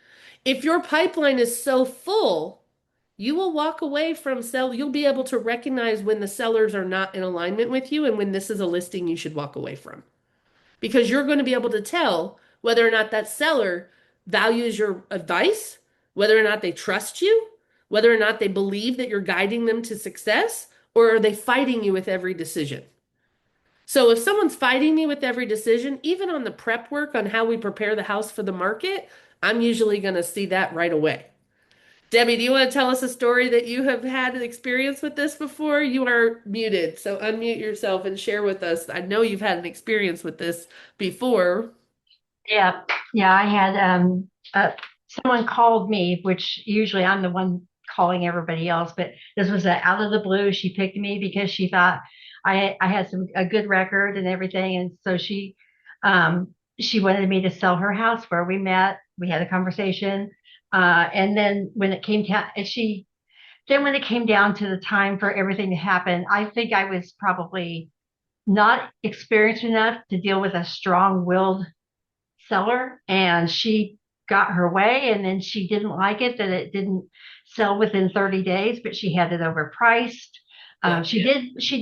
If your pipeline is so full, you will walk away from sell. You'll be able to recognize when the sellers are not in alignment with you and when this is a listing you should walk away from. Because you're going to be able to tell whether or not that seller values your advice, whether or not they trust you, whether or not they believe that you're guiding them to success, or are they fighting you with every decision? So if someone's fighting me with every decision, even on the prep work on how we prepare the house for the market, I'm usually going to see that right away. Debbie, do you want to tell us a story that you have had an experience with this before? You are muted, so unmute yourself and share with us. I know you've had an experience with this before.
Yeah, yeah, I had someone called me, which usually I'm the one calling everybody else, but this was out of the blue. She picked me because she thought I had a good record and everything, and so she wanted me to sell her house where we met. We had a conversation, and then when it came down, when it came down to the time for everything to happen, I think I was probably not experienced enough to deal with a strong-willed seller, and she got her way, and then she didn't like it that it didn't sell within 30 days, but she had it overpriced.
Yeah.
She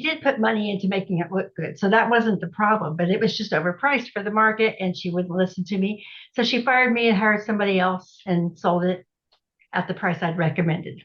did put money into making it look good, so that wasn't the problem, but it was just overpriced for the market, and she wouldn't listen to me. So she fired me and hired somebody else and sold it at the price I'd recommended.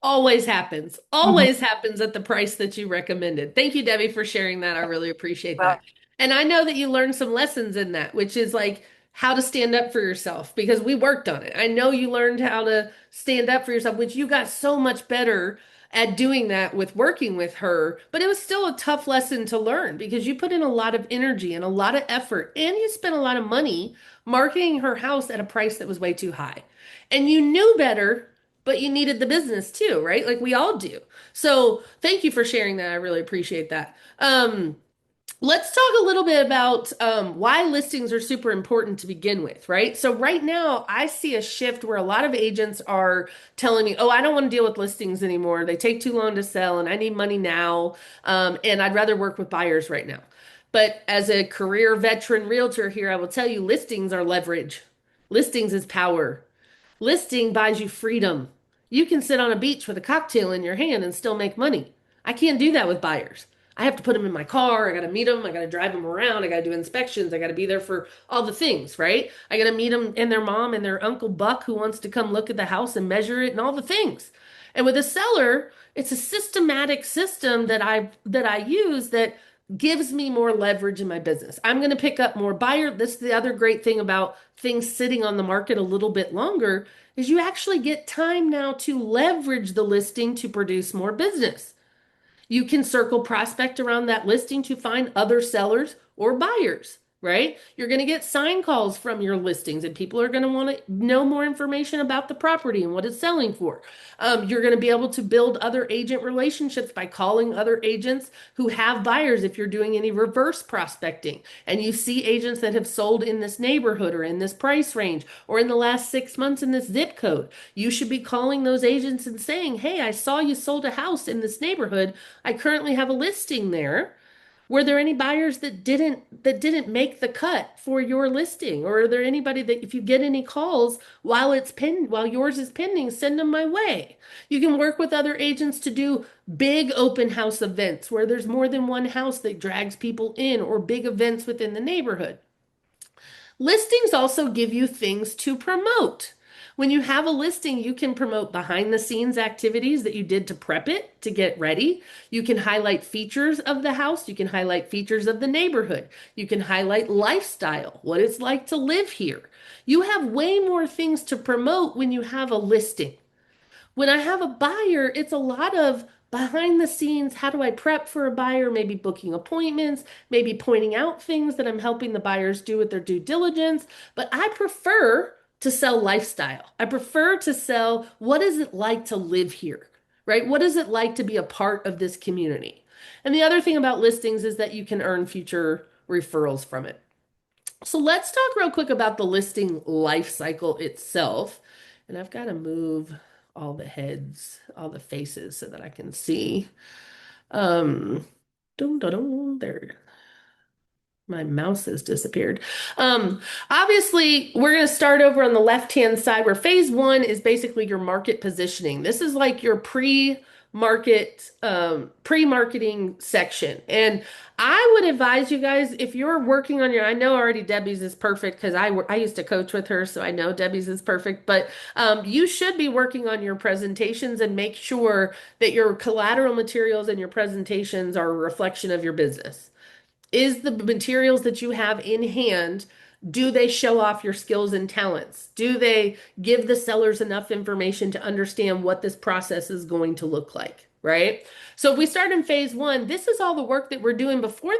Always happens at the price that you recommended. Thank you, Debbie, for sharing that. I really appreciate
Well,
that. And I know that you learned some lessons in that, which is like how to stand up for yourself because we worked on it. I know you learned how to stand up for yourself, which you got so much better at doing that with working with her, but it was still a tough lesson to learn because you put in a lot of energy and a lot of effort and you spent a lot of money marketing her house at a price that was way too high. And you knew better, but you needed the business too, right? Like we all do. So thank you for sharing that. I really appreciate that. Let's talk a little bit about why listings are super important to begin with, right? So right now, I see a shift where a lot of agents are telling me, "Oh, I don't want to deal with listings anymore. They take too long to sell, and I need money now, and I'd rather work with buyers right now." But as a career veteran realtor here, I will tell you, listings are leverage. Listings is power. Listing buys you freedom. You can sit on a beach with a cocktail in your hand and still make money. I can't do that with buyers. I have to put them in my car. I got to meet them. I got to drive them around. I got to do inspections. I got to be there for all the things, right? I got to meet them and their mom and their Uncle Buck who wants to come look at the house and measure it and all the things. And with a seller, it's a systematic system that I use that gives me more leverage in my business. I'm going to pick up more buyer. This is the other great thing about things sitting on the market a little bit longer is you actually get time now to leverage the listing to produce more business. You can circle prospect around that listing to find other sellers or buyers, right? You're going to get sign calls from your listings, and people are going to want to know more information about the property and what it's selling for. You're going to be able to build other agent relationships by calling other agents who have buyers if you're doing any reverse prospecting. And you see agents that have sold in this neighborhood or in this price range or in the last 6 months in this zip code. You should be calling those agents and saying, "Hey, I saw you sold a house in this neighborhood. I currently have a listing there. Were there any buyers that didn't make the cut for your listing? Or are there anybody that if you get any calls while yours is pending, send them my way." You can work with other agents to do big open house events where there's more than one house that drags people in or big events within the neighborhood. Listings also give you things to promote. When you have a listing, you can promote behind the scenes activities that you did to prep it, to get ready. You can highlight features of the house. You can highlight features of the neighborhood. You can highlight lifestyle, what it's like to live here. You have way more things to promote when you have a listing. When I have a buyer, it's a lot of behind the scenes. How do I prep for a buyer? Maybe booking appointments, maybe pointing out things that I'm helping the buyers do with their due diligence. But I prefer to sell lifestyle. I prefer to sell what is it like to live here, right? What is it like to be a part of this community? And the other thing about listings is that you can earn future referrals from it. So let's talk real quick about the listing life cycle itself. And I've got to move all the heads, all the faces so that I can see. Dum, dum, dum, there. My mouse has disappeared. Um, Obviously, we're going to start over on the left-hand side where phase one is basically your market positioning. This is like your pre-marketing section. And I would advise you guys, if you're working on I know already Debbie's is perfect because I used to coach with her, so I know Debbie's is perfect, but you should be working on your presentations and make sure that your collateral materials and your presentations are a reflection of your business. Is the materials that you have in hand, do they show off your skills and talents? Do they give the sellers enough information to understand what this process is going to look like, right? So if we start in phase one, this is all the work that we're doing before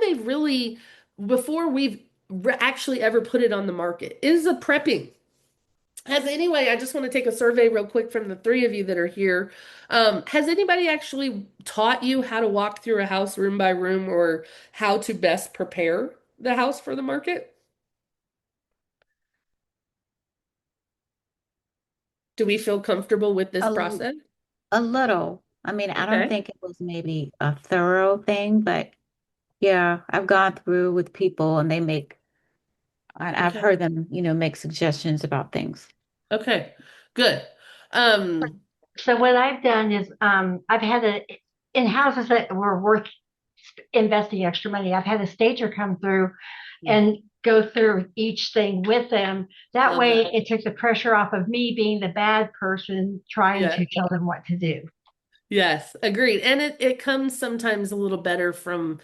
we've actually ever put it on the market. It is a prepping. Anyway, I just want to take a survey real quick from the three of you that are here. Has anybody actually taught you how to walk through a house room by room or how to best prepare the house for the market? Do we feel comfortable with this
A,
process?
a little. I mean, I don't
Okay.
think it was maybe a thorough thing, but yeah, I've gone through with people and they make I've
Okay.
heard them, make suggestions about things.
Okay. Good. Um,
So what I've done is I've had in houses that were worth investing extra money. I've had a stager come through and go through each thing with them. That
love
way
that.
it took the pressure off of me being the bad person trying
Yeah.
to tell them what to do.
Yes, agreed. And it comes sometimes a little better from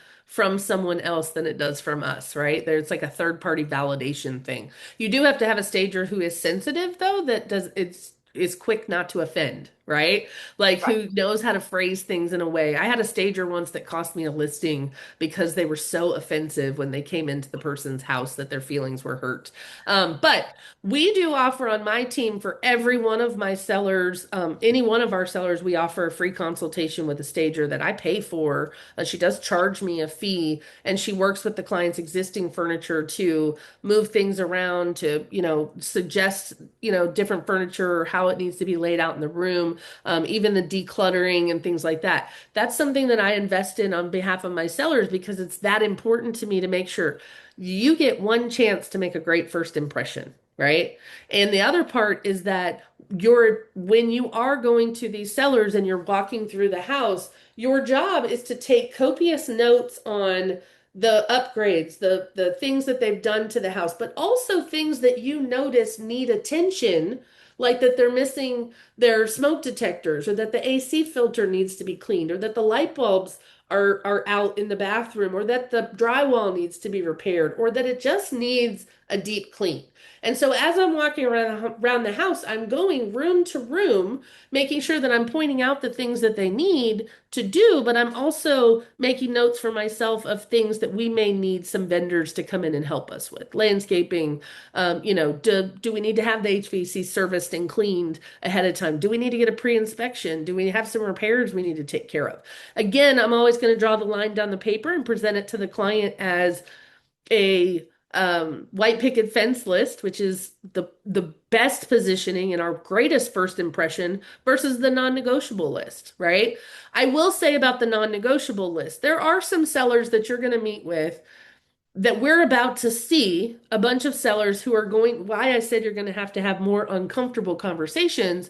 someone else than it does from us, right? There's like a third party validation thing. You do have to have a stager who is sensitive though, that does it's is quick not to offend, right? Like
Right.
who knows how to phrase things in a way. I had a stager once that cost me a listing because they were so offensive when they came into the person's house that their feelings were hurt. But we do offer on my team for every one of my sellers, any one of our sellers, we offer a free consultation with a stager that I pay for. She does charge me a fee, and she works with the client's existing furniture to move things around, to, suggest, different furniture or how it needs to be laid out in the room, even the decluttering and things like that. That's something that I invest in on behalf of my sellers because it's that important to me to make sure you get one chance to make a great first impression, right? And the other part is that when you are going to these sellers and you're walking through the house, your job is to take copious notes on the upgrades, the things that they've done to the house, but also things that you notice need attention, like that they're missing their smoke detectors, or that the AC filter needs to be cleaned, or that the light bulbs are out in the bathroom, or that the drywall needs to be repaired, or that it just needs a deep clean. And so as I'm walking around the house, I'm going room to room, making sure that I'm pointing out the things that they need to do, but I'm also making notes for myself of things that we may need some vendors to come in and help us with. Landscaping, do we need to have the HVAC serviced and cleaned ahead of time? Do we need to get a pre-inspection? Do we have some repairs we need to take care of? Again, I'm always going to draw the line down the paper and present it to the client as a white picket fence list, which is the best positioning and our greatest first impression versus the non-negotiable list, right? I will say about the non-negotiable list, there are some sellers that you're going to meet with that we're about to see a bunch of sellers who are going, why I said you're going to have more uncomfortable conversations.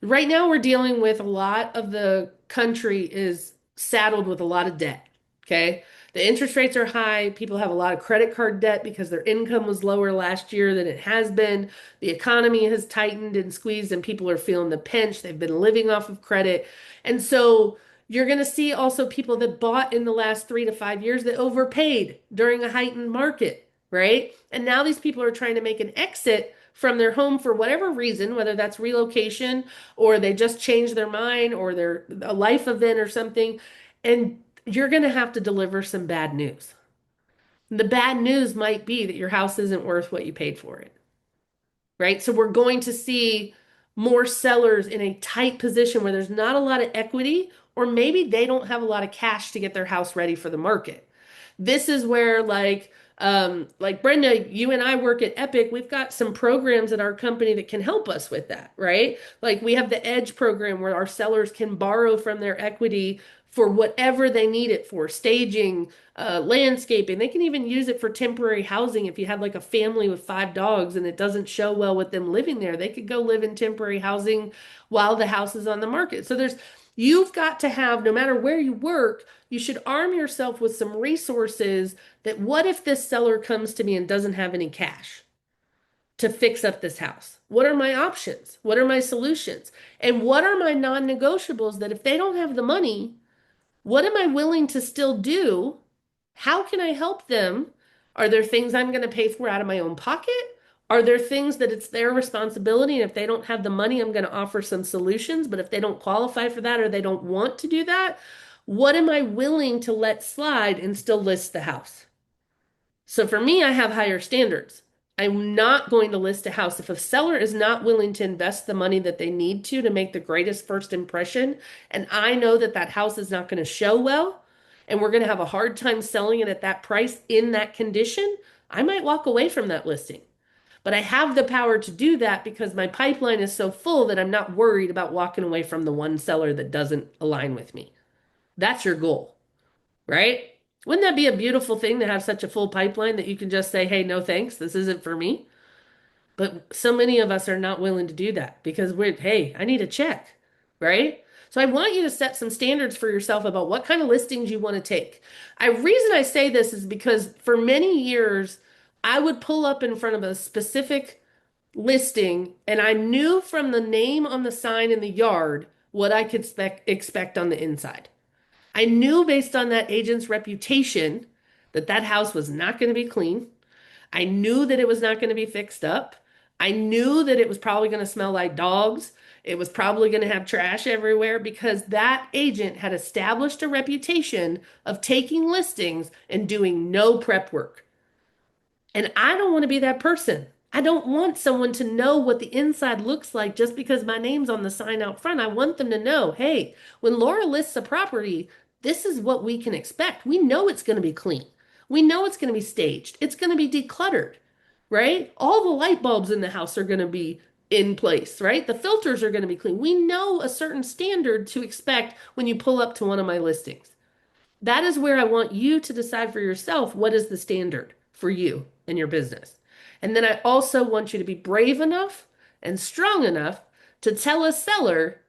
Right now, we're dealing with a lot of the country is saddled with a lot of debt. Okay. The interest rates are high. People have a lot of credit card debt because their income was lower last year than it has been. The economy has tightened and squeezed, and people are feeling the pinch. They've been living off of credit. And so, you're going to see also people that bought in the last 3 to 5 years that overpaid during a heightened market, right? And now these people are trying to make an exit from their home for whatever reason, whether that's relocation or they just changed their mind or they're a life event or something. And you're going to have to deliver some bad news. The bad news might be that your house isn't worth what you paid for it, right? So we're going to see more sellers in a tight position where there's not a lot of equity, or maybe they don't have a lot of cash to get their house ready for the market. This is where like Brenda, you and I work at Epic. We've got some programs at our company that can help us with that, right? Like we have the Edge program where our sellers can borrow from their equity for whatever they need it for, staging, landscaping. They can even use it for temporary housing. If you have like a family with 5 dogs and it doesn't show well with them living there, they could go live in temporary housing while the house is on the market. So you've got to have, no matter where you work, you should arm yourself with some resources that what if this seller comes to me and doesn't have any cash to fix up this house? What are my options? What are my solutions? And what are my non-negotiables that if they don't have the money, what am I willing to still do? How can I help them? Are there things I'm going to pay for out of my own pocket? Are there things that it's their responsibility? And if they don't have the money, I'm going to offer some solutions. But if they don't qualify for that or they don't want to do that, what am I willing to let slide and still list the house? So for me, I have higher standards. I'm not going to list a house if a seller is not willing to invest the money that they need to make the greatest first impression, and I know that that house is not going to show well, and we're going to have a hard time selling it at that price in that condition, I might walk away from that listing. But I have the power to do that because my pipeline is so full that I'm not worried about walking away from the one seller that doesn't align with me. That's your goal, right? Wouldn't that be a beautiful thing to have such a full pipeline that you can just say, hey, no thanks, this isn't for me? But so many of us are not willing to do that because hey, I need a check, right? So I want you to set some standards for yourself about what kind of listings you want to take. Reason I say this is because for many years, I would pull up in front of a specific listing and I knew from the name on the sign in the yard what I could expect on the inside. I knew based on that agent's reputation that that house was not going to be clean. I knew that it was not going to be fixed up. I knew that it was probably going to smell like dogs. It was probably going to have trash everywhere because that agent had established a reputation of taking listings and doing no prep work. And I don't want to be that person. I don't want someone to know what the inside looks like just because my name's on the sign out front. I want them to know, hey, when Laura lists a property, this is what we can expect. We know it's going to be clean. We know it's going to be staged. It's going to be decluttered, right? All the light bulbs in the house are going to be in place, right? The filters are going to be clean. We know a certain standard to expect when you pull up to one of my listings. That is where I want you to decide for yourself what is the standard for you and your business. And then I also want you to be brave enough and strong enough to tell a seller,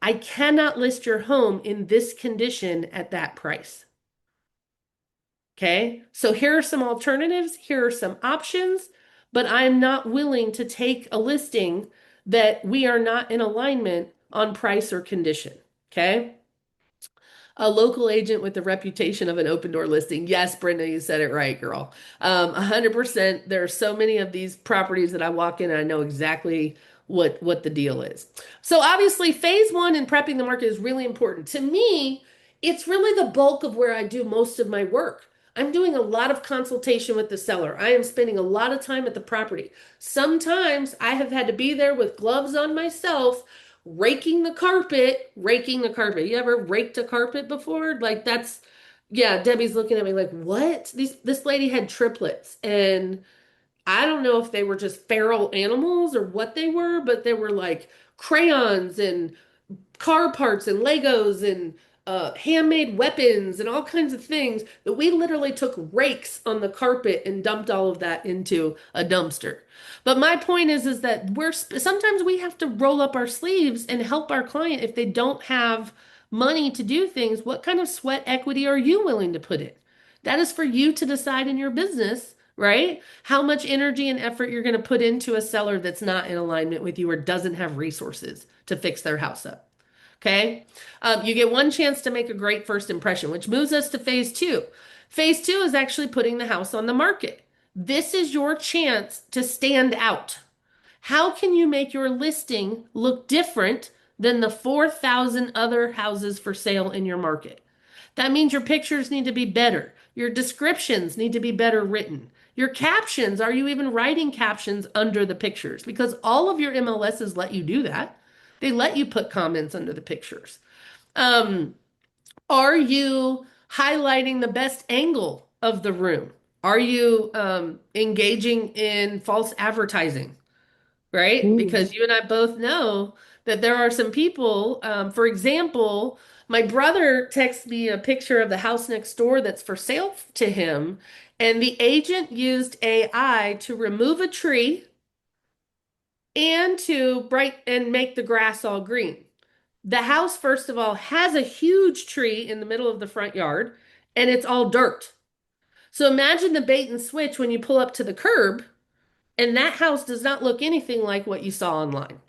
I cannot list your home in this condition at that price. Okay, so here are some alternatives, here are some options, but I'm not willing to take a listing that we are not in alignment on price or condition. Okay. A local agent with the reputation of an open door listing. Yes, Brenda, you said it right, girl. 100%. There are so many of these properties that I walk in and I know exactly what the deal is. So obviously, phase one in prepping the market is really important. To me, it's really the bulk of where I do most of my work. I'm doing a lot of consultation with the seller. I am spending a lot of time at the property. Sometimes I have had to be there with gloves on myself raking the carpet, raking the carpet. You ever raked a carpet before? Like that's, yeah, Debbie's looking at me like, what? This lady had triplets and I don't know if they were just feral animals or what they were, but they were like crayons and car parts and Legos and handmade weapons and all kinds of things that we literally took rakes on the carpet and dumped all of that into a dumpster. But my point is that sometimes we have to roll up our sleeves and help our client if they don't have money to do things. What kind of sweat equity are you willing to put in? That is for you to decide in your business, right? How much energy and effort you're going to put into a seller that's not in alignment with you or doesn't have resources to fix their house up. Okay. You get one chance to make a great first impression, which moves us to phase two. Phase two is actually putting the house on the market. This is your chance to stand out. How can you make your listing look different than the 4,000 other houses for sale in your market? That means your pictures need to be better. Your descriptions need to be better written. Your captions, are you even writing captions under the pictures? Because all of your MLSs let you do that. They let you put comments under the pictures. Um, are you highlighting the best angle of the room? Are you engaging in false advertising? Right?
Ooh.
Because you and I both know that there are some people, for example, my brother texted me a picture of the house next door that's for sale to him, and the agent used AI to remove a tree and to bright and make the grass all green. The house, first of all, has a huge tree in the middle of the front yard, and it's all dirt. So imagine the bait and switch when you pull up to the curb, and that house does not look anything like what you saw online.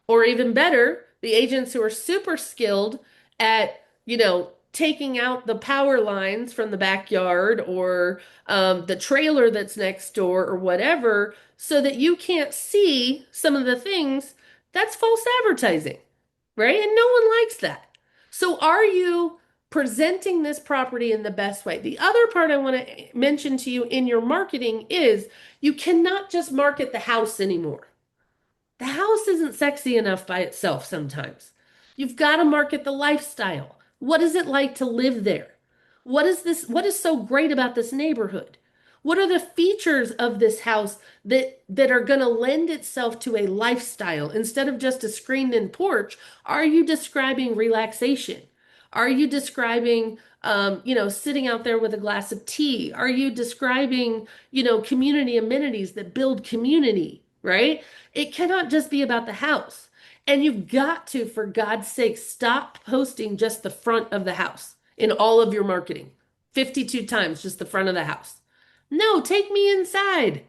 Or even better, the agents who are super skilled at, taking out the power lines from the backyard or the trailer that's next door or whatever, so that you can't see some of the things, that's false advertising, right? And no one likes that. So are you presenting this property in the best way? The other part I want to mention to you in your marketing is you cannot just market the house anymore. The house isn't sexy enough by itself sometimes. You've got to market the lifestyle. What is it like to live there? What is so great about this neighborhood? What are the features of this house that are going to lend itself to a lifestyle instead of just a screened-in porch? Are you describing relaxation? Are you describing sitting out there with a glass of tea? Are you describing, community amenities that build community, right? It cannot just be about the house. And you've got to, for God's sake, stop posting just the front of the house in all of your marketing. 52 times, just the front of the house. No, take me inside.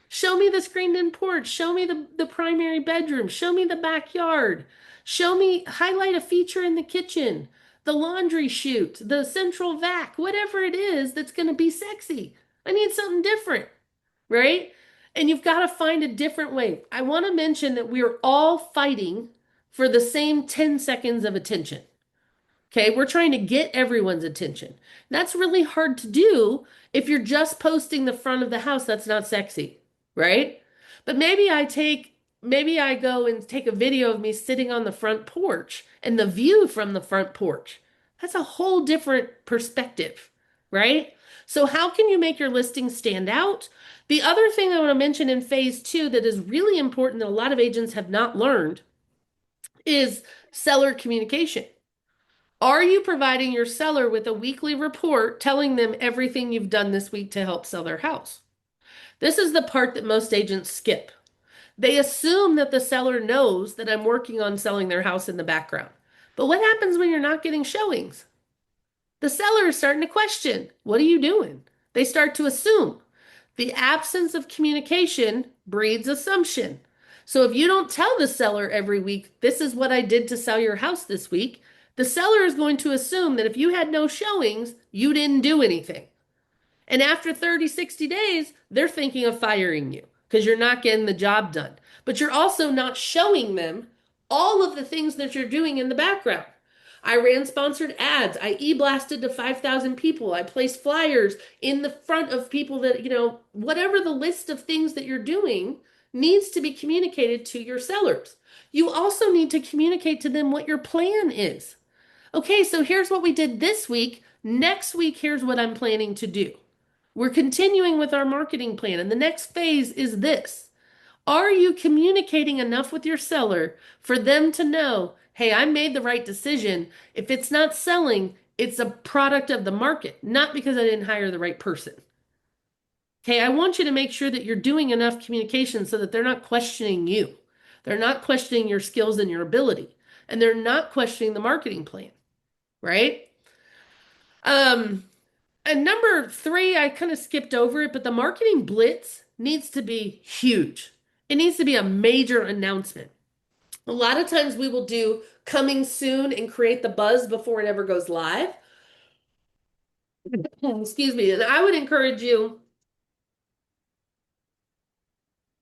Show me the screened-in porch. Show me the primary bedroom. Show me the backyard. Show me, highlight a feature in the kitchen, the laundry chute, the central vac, whatever it is that's going to be sexy. I need something different, right? And you've got to find a different way. I want to mention that we're all fighting for the same 10 seconds of attention. Okay, we're trying to get everyone's attention. That's really hard to do if you're just posting the front of the house that's not sexy, right? But maybe I go and take a video of me sitting on the front porch and the view from the front porch. That's a whole different perspective, right? So how can you make your listing stand out? The other thing I want to mention in phase 2 that is really important that a lot of agents have not learned is seller communication. Are you providing your seller with a weekly report telling them everything you've done this week to help sell their house? This is the part that most agents skip. They assume that the seller knows that I'm working on selling their house in the background. But what happens when you're not getting showings? The seller is starting to question, what are you doing? They start to assume. The absence of communication breeds assumption. So if you don't tell the seller every week, this is what I did to sell your house this week, the seller is going to assume that if you had no showings, you didn't do anything. And after 30, 60 days, they're thinking of firing you because you're not getting the job done. But you're also not showing them all of the things that you're doing in the background. I ran sponsored ads. I e-blasted to 5,000 people. I placed flyers in the front of people that, whatever the list of things that you're doing needs to be communicated to your sellers. You also need to communicate to them what your plan is. Okay, so here's what we did this week. Next week, here's what I'm planning to do. We're continuing with our marketing plan, and the next phase is this. Are you communicating enough with your seller for them to know, hey, I made the right decision. If it's not selling, it's a product of the market, not because I didn't hire the right person. Okay, I want you to make sure that you're doing enough communication so that they're not questioning you. They're not questioning your skills and your ability, and they're not questioning the marketing plan, right? And number 3, I kind of skipped over it, but the marketing blitz needs to be huge. It needs to be a major announcement. A lot of times we will do coming soon and create the buzz before it ever goes live. Excuse me. And I would encourage you.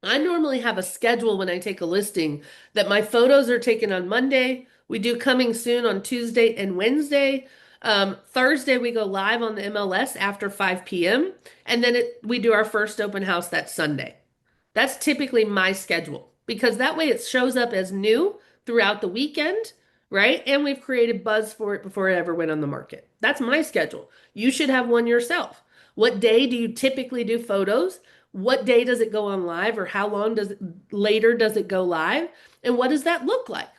I normally have a schedule when I take a listing that my photos are taken on Monday. We do coming soon on Tuesday and Wednesday. Thursday, we go live on the MLS after 5 p.m. And then we do our first open house that Sunday. That's typically my schedule because that way it shows up as new throughout the weekend, right? And we've created buzz for it before it ever went on the market. That's my schedule. You should have one yourself. What day do you typically do photos? What day does it go on live, or how long later does it go live? And what does that look like?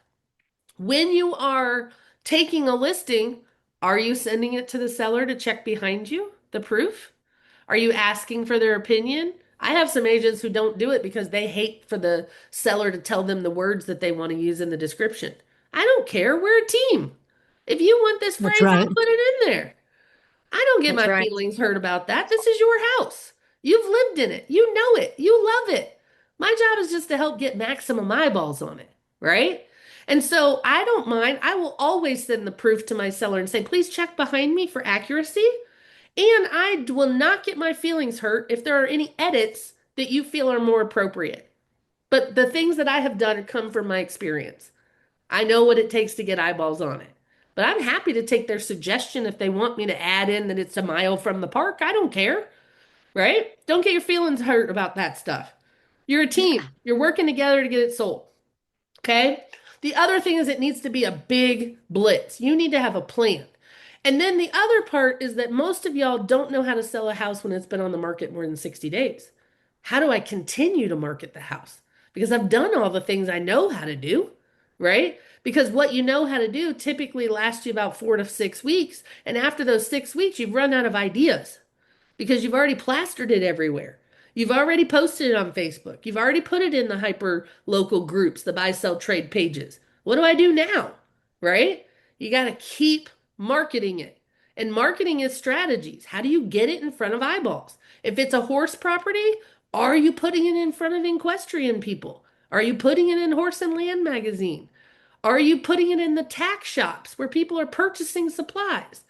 When you are taking a listing, are you sending it to the seller to check behind you, the proof? Are you asking for their opinion? I have some agents who don't do it because they hate for the seller to tell them the words that they want to use in the description. I don't care. We're a team. If you want this
That's
phrase,
right.
I'll put it in there. I don't get
That's
my
right.
feelings hurt about that. This is your house. You've lived in it. You know it. You love it. My job is just to help get maximum eyeballs on it, right? And so I don't mind. I will always send the proof to my seller and say, please check behind me for accuracy. And I will not get my feelings hurt if there are any edits that you feel are more appropriate. But the things that I have done come from my experience. I know what it takes to get eyeballs on it. But I'm happy to take their suggestion if they want me to add in that it's a mile from the park. I don't care, right? Don't get your feelings hurt about that stuff. You're a team. You're working together to get it sold. Okay? The other thing is it needs to be a big blitz. You need to have a plan. And then the other part is that most of y'all don't know how to sell a house when it's been on the market more than 60 days. How do I continue to market the house? Because I've done all the things I know how to do, right? Because what you know how to do typically lasts you about 4 to 6 weeks. And after those 6 weeks, you've run out of ideas because you've already plastered it everywhere. You've already posted it on Facebook. You've already put it in the hyper local groups, the buy, sell, trade pages. What do I do now? Right? You got to keep marketing it. And marketing is strategies. How do you get it in front of eyeballs? If it's a horse property, are you putting it in front of equestrian people? Are you putting it in Horse and Land magazine? Are you putting it in the tack shops where people are purchasing supplies?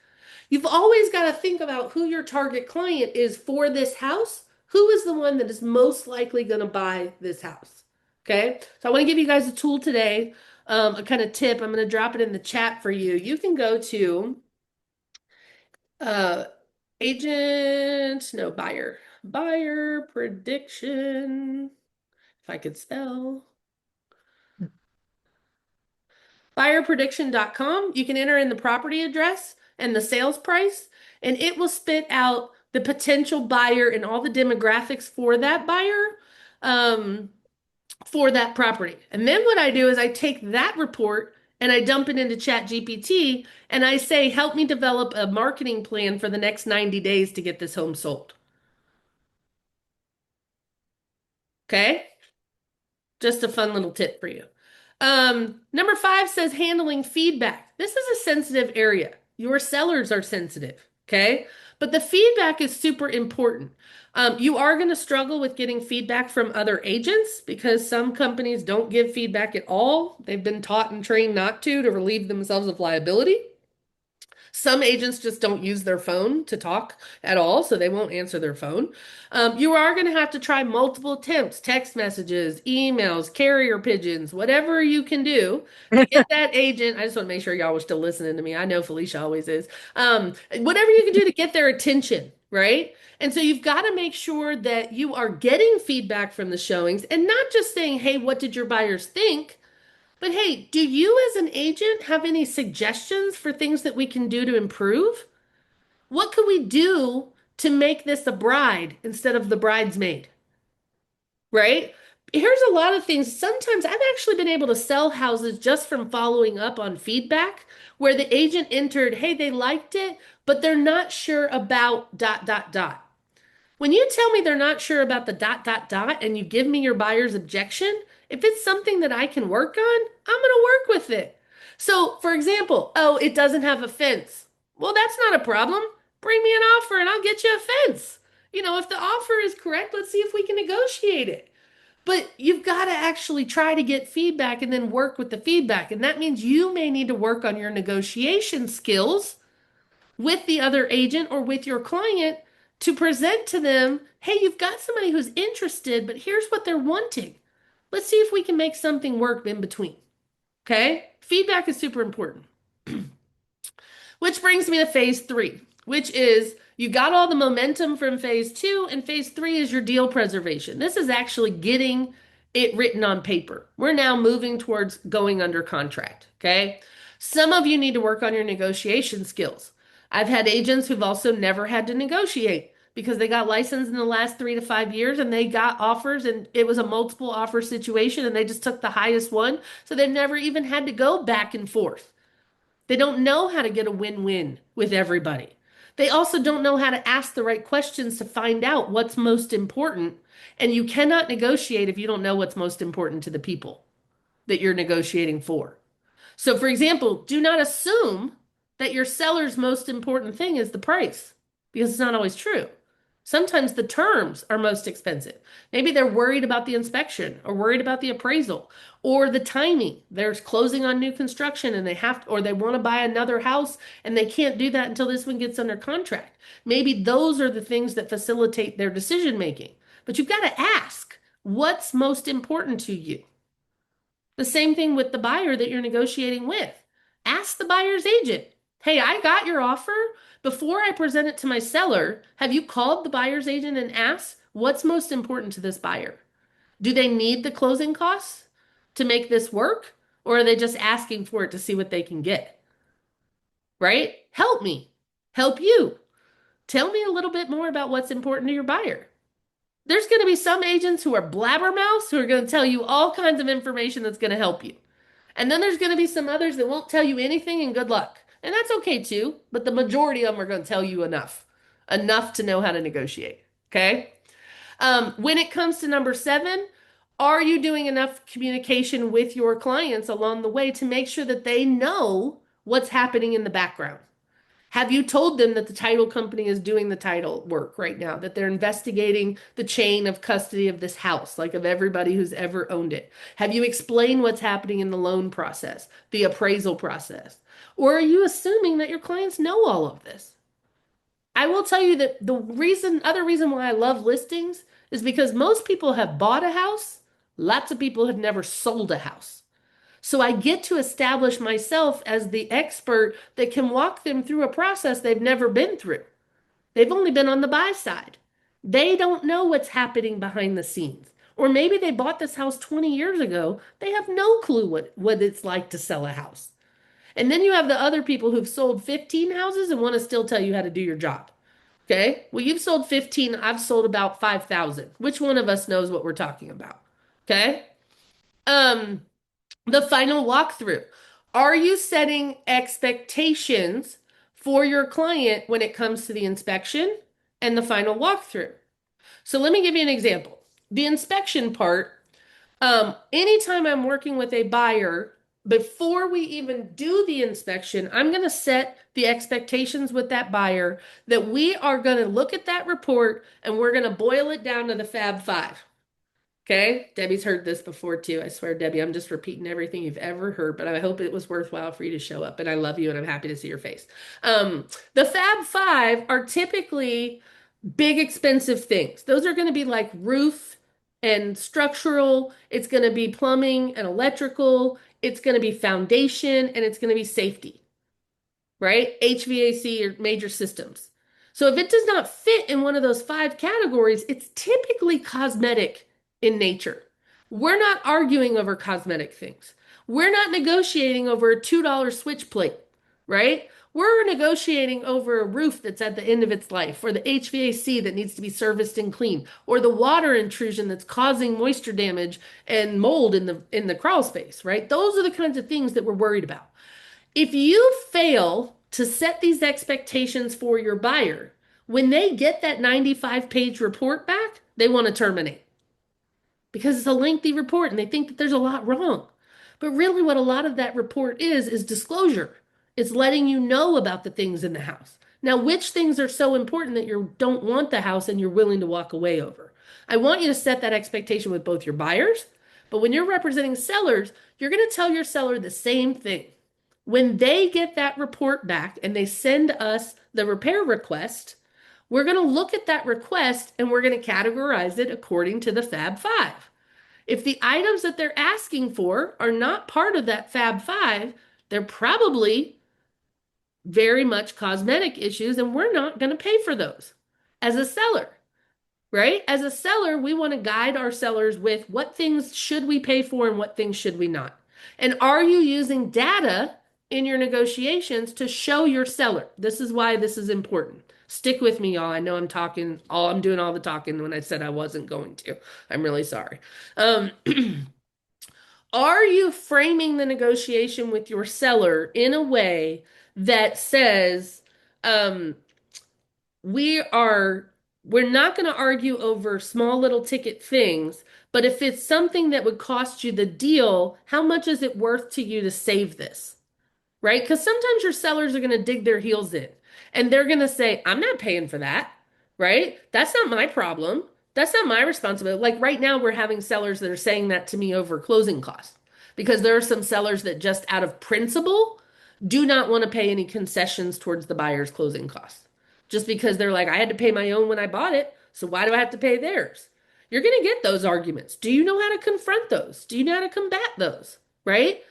You've always got to think about who your target client is for this house. Who is the one that is most likely going to buy this house? Okay. So I want to give you guys a tool today, a kind of tip. I'm going to drop it in the chat for you. You can go to uh, buyer prediction. If I could spell. Buyerprediction.com. You can enter in the property address and the sales price, and it will spit out the potential buyer and all the demographics for that buyer for that property. And then what I do is I take that report and I dump it into ChatGPT and I say, help me develop a marketing plan for the next 90 days to get this home sold. Okay? Just a fun little tip for you. Number 5 says handling feedback. This is a sensitive area. Your sellers are sensitive, okay? But the feedback is super important. You are going to struggle with getting feedback from other agents because some companies don't give feedback at all. They've been taught and trained not to relieve themselves of liability. Some agents just don't use their phone to talk at all, so they won't answer their phone. You are going to have to try multiple attempts, text messages, emails, carrier pigeons, whatever you can do to get that agent. I just want to make sure y'all were still listening to me. I know Felicia always is. Whatever you can do to get their attention, right? And so you've got to make sure that you are getting feedback from the showings and not just saying, hey, what did your buyers think? But hey, do you as an agent have any suggestions for things that we can do to improve? What could we do to make this a bride instead of the bridesmaid? Right? Here's a lot of things. Sometimes I've actually been able to sell houses just from following up on feedback where the agent entered, hey, they liked it, but they're not sure about dot, dot, dot. When you tell me they're not sure about the dot, dot, dot, and you give me your buyer's objection, if it's something that I can work on, I'm going to work with it. So, for example, oh, it doesn't have a fence. Well, that's not a problem. Bring me an offer and I'll get you a fence. If the offer is correct, let's see if we can negotiate it. But you've got to actually try to get feedback and then work with the feedback. And that means you may need to work on your negotiation skills with the other agent or with your client to present to them, hey, you've got somebody who's interested, but here's what they're wanting. Let's see if we can make something work in between. Okay? Feedback is super important. Which brings me to phase 3, which is you got all the momentum from phase 2, and phase 3 is your deal preservation. This is actually getting it written on paper. We're now moving towards going under contract. Okay? Some of you need to work on your negotiation skills. I've had agents who've also never had to negotiate because they got licensed in the last 3 to 5 years and they got offers and it was a multiple offer situation and they just took the highest one. So they've never even had to go back and forth. They don't know how to get a win-win with everybody. They also don't know how to ask the right questions to find out what's most important. And you cannot negotiate if you don't know what's most important to the people that you're negotiating for. So, for example, do not assume that your seller's most important thing is the price because it's not always true. Sometimes the terms are most expensive. Maybe they're worried about the inspection or worried about the appraisal or the timing. They're closing on new construction and they have to, or they want to buy another house and they can't do that until this one gets under contract. Maybe those are the things that facilitate their decision making. But you've got to ask, what's most important to you? The same thing with the buyer that you're negotiating with. Ask the buyer's agent, hey, I got your offer. Before I present it to my seller, have you called the buyer's agent and asked what's most important to this buyer? Do they need the closing costs to make this work? Or are they just asking for it to see what they can get? Right? Help me. Help you. Tell me a little bit more about what's important to your buyer. There's going to be some agents who are blabbermouths who are going to tell you all kinds of information that's going to help you. And then there's going to be some others that won't tell you anything and good luck. And that's okay too, but the majority of them are going to tell you enough to know how to negotiate. Okay. When it comes to number 7, are you doing enough communication with your clients along the way to make sure that they know what's happening in the background? Have you told them that the title company is doing the title work right now, that they're investigating the chain of custody of this house, like of everybody who's ever owned it? Have you explained what's happening in the loan process, the appraisal process? Or are you assuming that your clients know all of this? I will tell you that other reason why I love listings is because most people have bought a house. Lots of people have never sold a house. So I get to establish myself as the expert that can walk them through a process they've never been through. They've only been on the buy side. They don't know what's happening behind the scenes. Or maybe they bought this house 20 years ago. They have no clue what it's like to sell a house. And then you have the other people who've sold 15 houses and want to still tell you how to do your job. Okay? Well, you've sold 15, I've sold about 5,000. Which one of us knows what we're talking about? Okay? Um, the final walkthrough. Are you setting expectations for your client when it comes to the inspection and the final walkthrough? So let me give you an example. The inspection part, anytime I'm working with a buyer, before we even do the inspection, I'm going to set the expectations with that buyer that we are going to look at that report and we're going to boil it down to the Fab Five. Okay, Debbie's heard this before too. I swear, Debbie, I'm just repeating everything you've ever heard, but I hope it was worthwhile for you to show up. And I love you and I'm happy to see your face. The Fab Five are typically big, expensive things. Those are going to be like roof and structural, it's going to be plumbing and electrical, it's going to be foundation, and it's going to be safety, right? HVAC or major systems. So if it does not fit in one of those 5 categories, it's typically cosmetic in nature. We're not arguing over cosmetic things. We're not negotiating over a $2 switch plate, right? We're negotiating over a roof that's at the end of its life, or the HVAC that needs to be serviced and cleaned, or the water intrusion that's causing moisture damage and mold in the crawl space, right? Those are the kinds of things that we're worried about. If you fail to set these expectations for your buyer, when they get that 95-page report back, they want to terminate because it's a lengthy report and they think that there's a lot wrong. But really, what a lot of that report is disclosure. It's letting you know about the things in the house. Now, which things are so important that you don't want the house and you're willing to walk away over? I want you to set that expectation with both your buyers, but when you're representing sellers, you're going to tell your seller the same thing. When they get that report back and they send us the repair request, we're going to look at that request and we're going to categorize it according to the Fab Five. If the items that they're asking for are not part of that Fab Five, they're probably very much cosmetic issues and we're not going to pay for those as a seller, right? As a seller, we want to guide our sellers with what things should we pay for and what things should we not. And are you using data in your negotiations to show your seller? This is why this is important. Stick with me, y'all. I know I'm doing all the talking when I said I wasn't going to. I'm really sorry. Are you framing the negotiation with your seller in a way that says, we're not going to argue over small little ticket things, but if it's something that would cost you the deal, how much is it worth to you to save this? Right? Because sometimes your sellers are going to dig their heels in and they're going to say, I'm not paying for that, right? That's not my problem. That's not my responsibility. Like right now, we're having sellers that are saying that to me over closing costs because there are some sellers that just out of principle do not want to pay any concessions towards the buyer's closing costs. Just because they're like, I had to pay my own when I bought it, so why do I have to pay theirs? You're going to get those arguments. Do you know how to confront those? Do you know how to combat those, right?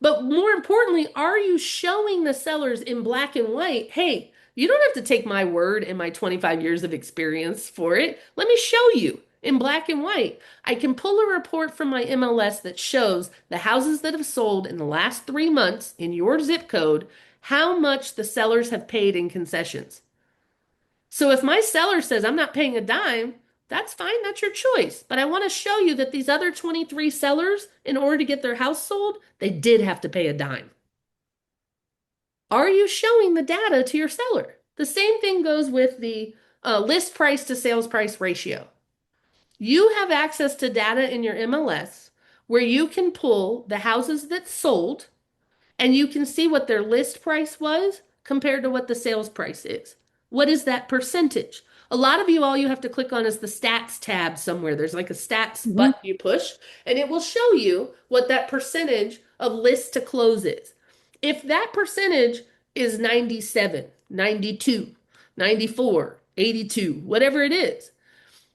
But more importantly, are you showing the sellers in black and white, hey, you don't have to take my word and my 25 years of experience for it. Let me show you in black and white. I can pull a report from my MLS that shows the houses that have sold in the last 3 months in your zip code, how much the sellers have paid in concessions. So if my seller says I'm not paying a dime, That's fine, that's your choice. But I want to show you that these other 23 sellers, in order to get their house sold, they did have to pay a dime. Are you showing the data to your seller? The same thing goes with the list price to sales price ratio. You have access to data in your MLS where you can pull the houses that sold and you can see what their list price was compared to what the sales price is. What is that percentage? A lot of you, all you have to click on is the stats tab somewhere. There's like a stats button you push, and it will show you what that percentage of list to close is. If that percentage is 97, 92, 94, 82, whatever it is,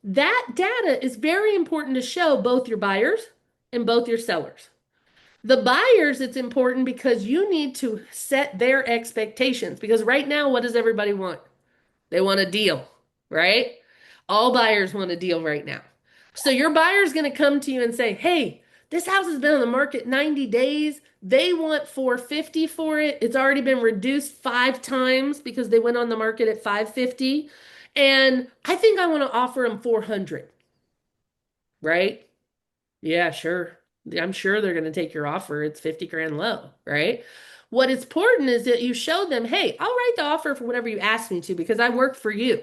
that data is very important to show both your buyers and both your sellers. The buyers, it's important because you need to set their expectations. Because right now, what does everybody want? They want a deal, right? All buyers want a deal right now. So your buyer's going to come to you and say, hey, this house has been on the market 90 days. They want 450 for it. It's already been reduced 5 times because they went on the market at 550. And I think I want to offer them 400, right? Yeah, sure. I'm sure they're going to take your offer. It's 50 grand low, right? What is important is that you show them, hey, I'll write the offer for whatever you ask me to because I work for you.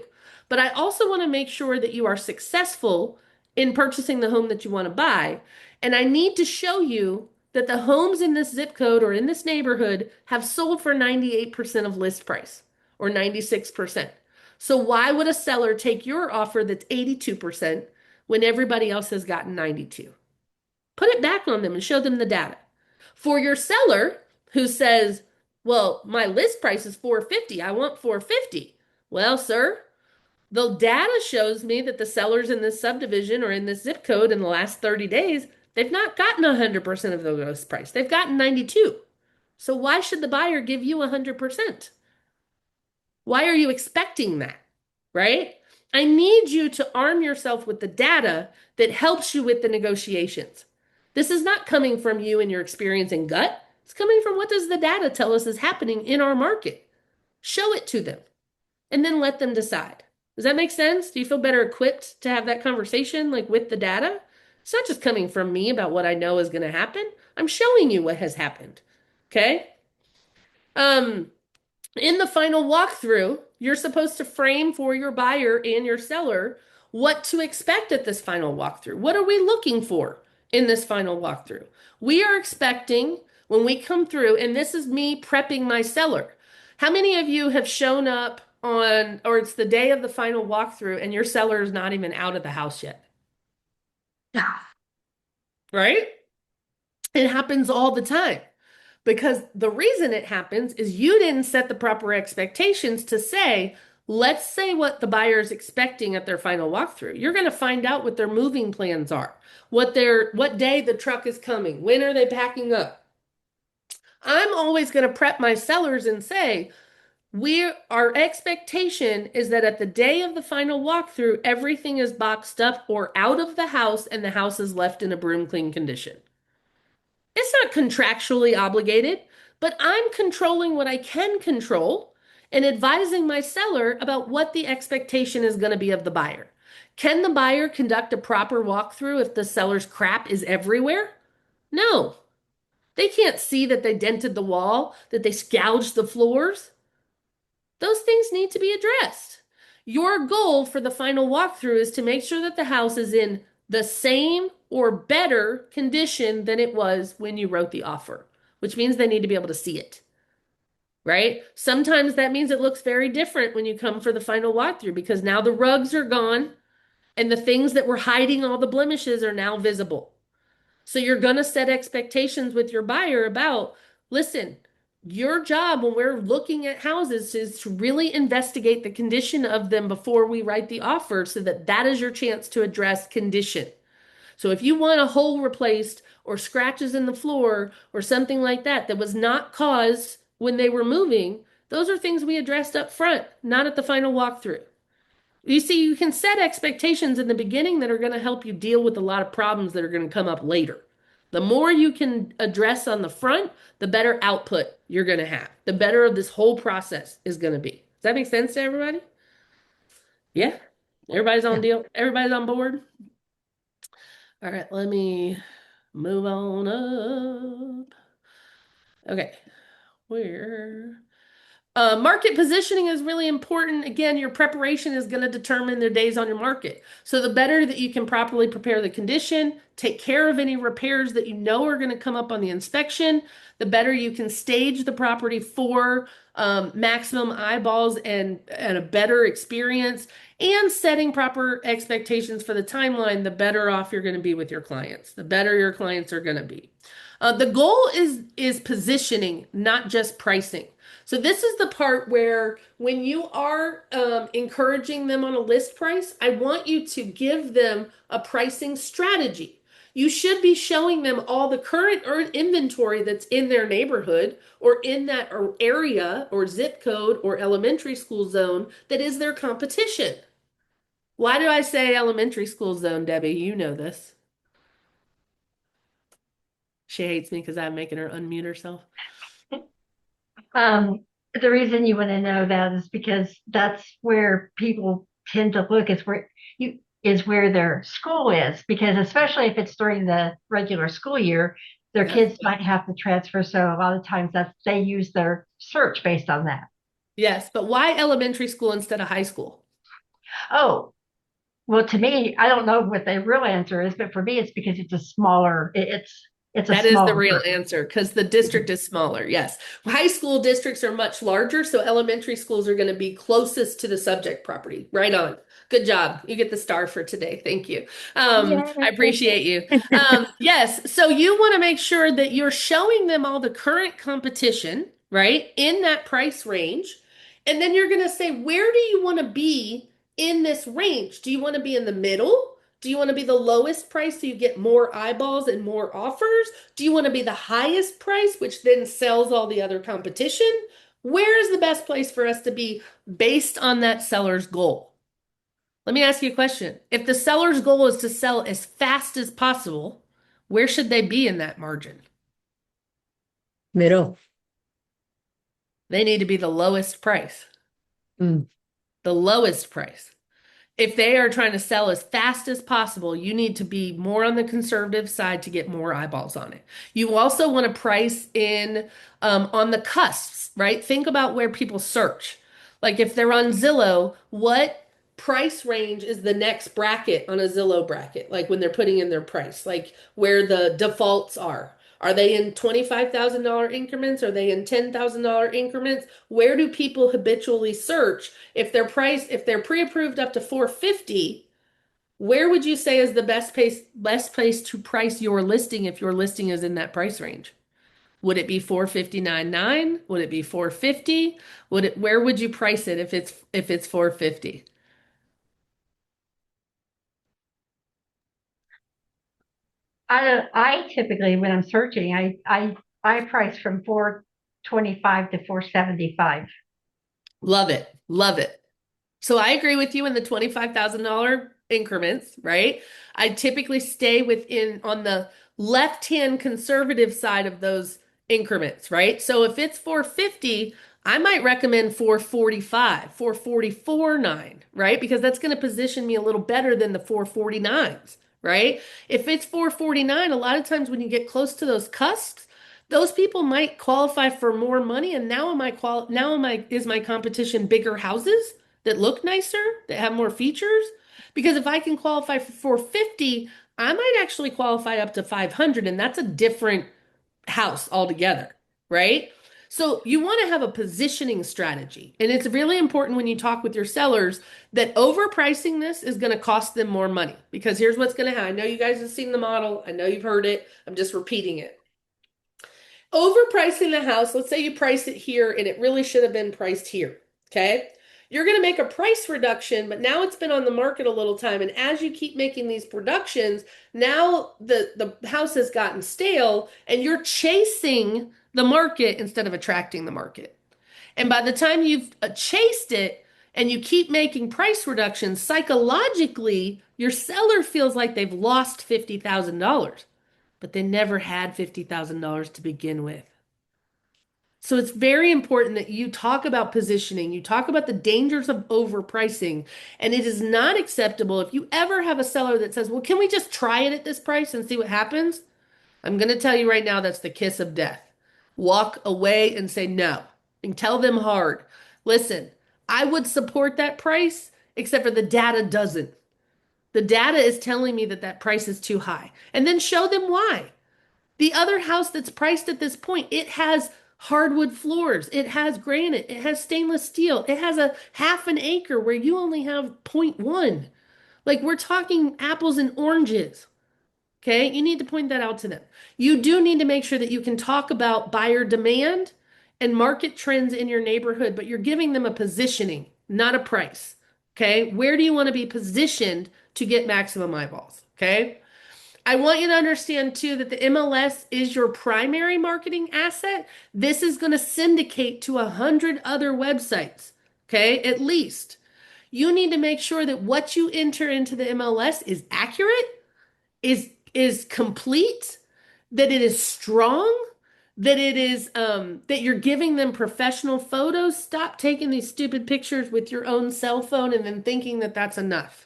But I also want to make sure that you are successful in purchasing the home that you want to buy. And I need to show you that the homes in this zip code or in this neighborhood have sold for 98% of list price or 96%. So why would a seller take your offer that's 82% when everybody else has gotten 92? Put it back on them and show them the data. For your seller who says, well, my list price is 450, I want 450. Well, sir, the data shows me that the sellers in this subdivision or in this zip code in the last 30 days, they've not gotten 100% of the list price. They've gotten 92. So why should the buyer give you 100%? Why are you expecting that? Right? I need you to arm yourself with the data that helps you with the negotiations. This is not coming from you and your experience and gut. It's coming from what does the data tell us is happening in our market. Show it to them and then let them decide. Does that make sense? Do you feel better equipped to have that conversation like with the data? It's not just coming from me about what I know is going to happen. I'm showing you what has happened. Okay? In the final walkthrough, you're supposed to frame for your buyer and your seller what to expect at this final walkthrough. What are we looking for in this final walkthrough? We are expecting when we come through, and this is me prepping my seller. How many of you have shown up on, or it's the day of the final walkthrough and your seller is not even out of the house yet?
Yeah.
Right? It happens all the time. Because the reason it happens is you didn't set the proper expectations to say, let's say what the buyer is expecting at their final walkthrough. You're going to find out what their moving plans are, what day the truck is coming, when are they packing up. I'm always going to prep my sellers and say, our expectation is that at the day of the final walkthrough, everything is boxed up or out of the house and the house is left in a broom clean condition. It's not contractually obligated, but I'm controlling what I can control and advising my seller about what the expectation is going to be of the buyer. Can the buyer conduct a proper walkthrough if the seller's crap is everywhere? No. They can't see that they dented the wall, that they gouged the floors. Those things need to be addressed. Your goal for the final walkthrough is to make sure that the house is in the same or better condition than it was when you wrote the offer, which means they need to be able to see it, right? Sometimes that means it looks very different when you come for the final walkthrough because now the rugs are gone and the things that were hiding all the blemishes are now visible. So you're going to set expectations with your buyer about, listen, your job when we're looking at houses is to really investigate the condition of them before we write the offer so that that is your chance to address condition. So if you want a hole replaced or scratches in the floor or something like that that was not caused when they were moving, those are things we addressed up front, not at the final walkthrough. You see, you can set expectations in the beginning that are going to help you deal with a lot of problems that are going to come up later. The more you can address on the front, the better output you're going to have. The better of this whole process is going to be. Does that make sense to everybody? Yeah. Everybody's on
Yeah.
deal. Everybody's on board. All right, let me move on up. Okay, where? Market positioning is really important. Again, your preparation is going to determine the days on your market. So the better that you can properly prepare the condition, take care of any repairs that you know are going to come up on the inspection, the better you can stage the property for maximum eyeballs and a better experience, and setting proper expectations for the timeline, the better off you're going to be with your clients, the better your clients are going to be. The goal is positioning, not just pricing. So this is the part where when you are encouraging them on a list price, I want you to give them a pricing strategy. You should be showing them all the current inventory that's in their neighborhood or in that area or zip code or elementary school zone that is their competition. Why do I say elementary school zone, Debbie? You know this. She hates me because I'm making her unmute herself.
The reason you want to know that is because that's where people tend to look is where their school is, because especially if it's during the regular school year, their
Yes.
kids might have to transfer. So a lot of times they use their search based on that.
Yes, but why elementary school instead of high school?
Oh, well, to me, I don't know what the real answer is, but for me, it's because it's a smaller, it's a
That is the
smaller
real
group.
answer because the district is smaller. Yes. High school districts are much larger, so elementary schools are going to be closest to the subject property. Right on. Good job. You get the star for today. Thank you. I appreciate you. Yes. So you want to make sure that you're showing them all the current competition, right, in that price range. And then you're going to say, where do you want to be in this range? Do you want to be in the middle? Do you want to be the lowest price so you get more eyeballs and more offers? Do you want to be the highest price, which then sells all the other competition? Where is the best place for us to be based on that seller's goal? Let me ask you a question. If the seller's goal is to sell as fast as possible, where should they be in that margin?
Middle.
They need to be the lowest price.
Mm.
The lowest price. If they are trying to sell as fast as possible, you need to be more on the conservative side to get more eyeballs on it. You also want to price in on the cusps, right? Think about where people search. Like if they're on Zillow, what price range is the next bracket on a Zillow bracket? Like when they're putting in their price, like where the defaults are. Are they in $25,000 increments? Are they in $10,000 increments? Where do people habitually search? If they're pre-approved up to 450, where would you say is the best place to price your listing if your listing is in that price range? Would it be 459.9? Would it be 450? Where would you price it if it's 450?
I typically, when I'm searching, I price from 425 to 475.
Love it. Love it. So I agree with you in the $25,000 increments, right? I typically stay within on the left-hand conservative side of those increments, right? So if it's 450, I might recommend 445, 444.9, right? Because that's going to position me a little better than the 449s, right? If it's 449, a lot of times when you get close to those cusps, those people might qualify for more money, and is my competition bigger houses that look nicer, that have more features? Because if I can qualify for 450, I might actually qualify up to 500, and that's a different house altogether, right? So you want to have a positioning strategy. And it's really important when you talk with your sellers that overpricing this is going to cost them more money. Because here's what's going to happen. I know you guys have seen the model. I know you've heard it. I'm just repeating it. Overpricing the house, let's say you price it here and it really should have been priced here. Okay. You're going to make a price reduction, but now it's been on the market a little time. And as you keep making these productions, now the house has gotten stale and you're chasing the market instead of attracting the market. And by the time you've chased it and you keep making price reductions, psychologically, your seller feels like they've lost $50,000, but they never had $50,000 to begin with. So it's very important that you talk about positioning, you talk about the dangers of overpricing, and it is not acceptable if you ever have a seller that says, "Well, can we just try it at this price and see what happens?" I'm going to tell you right now that's the kiss of death. Walk away and say no, and tell them hard. Listen, I would support that price, except for the data doesn't. The data is telling me that that price is too high. And then show them why. The other house that's priced at this point, it has hardwood floors, it has granite, it has stainless steel, it has a half an acre where you only have zero point 0.1. Like we're talking apples and oranges. Okay, you need to point that out to them. You do need to make sure that you can talk about buyer demand and market trends in your neighborhood, but you're giving them a positioning, not a price. Okay, where do you want to be positioned to get maximum eyeballs? Okay, I want you to understand too that the MLS is your primary marketing asset. This is going to syndicate to 100 other websites. Okay, at least. You need to make sure that what you enter into the MLS is accurate, is complete, that it is strong, that it is that you're giving them professional photos. Stop taking these stupid pictures with your own cell phone and then thinking that that's enough,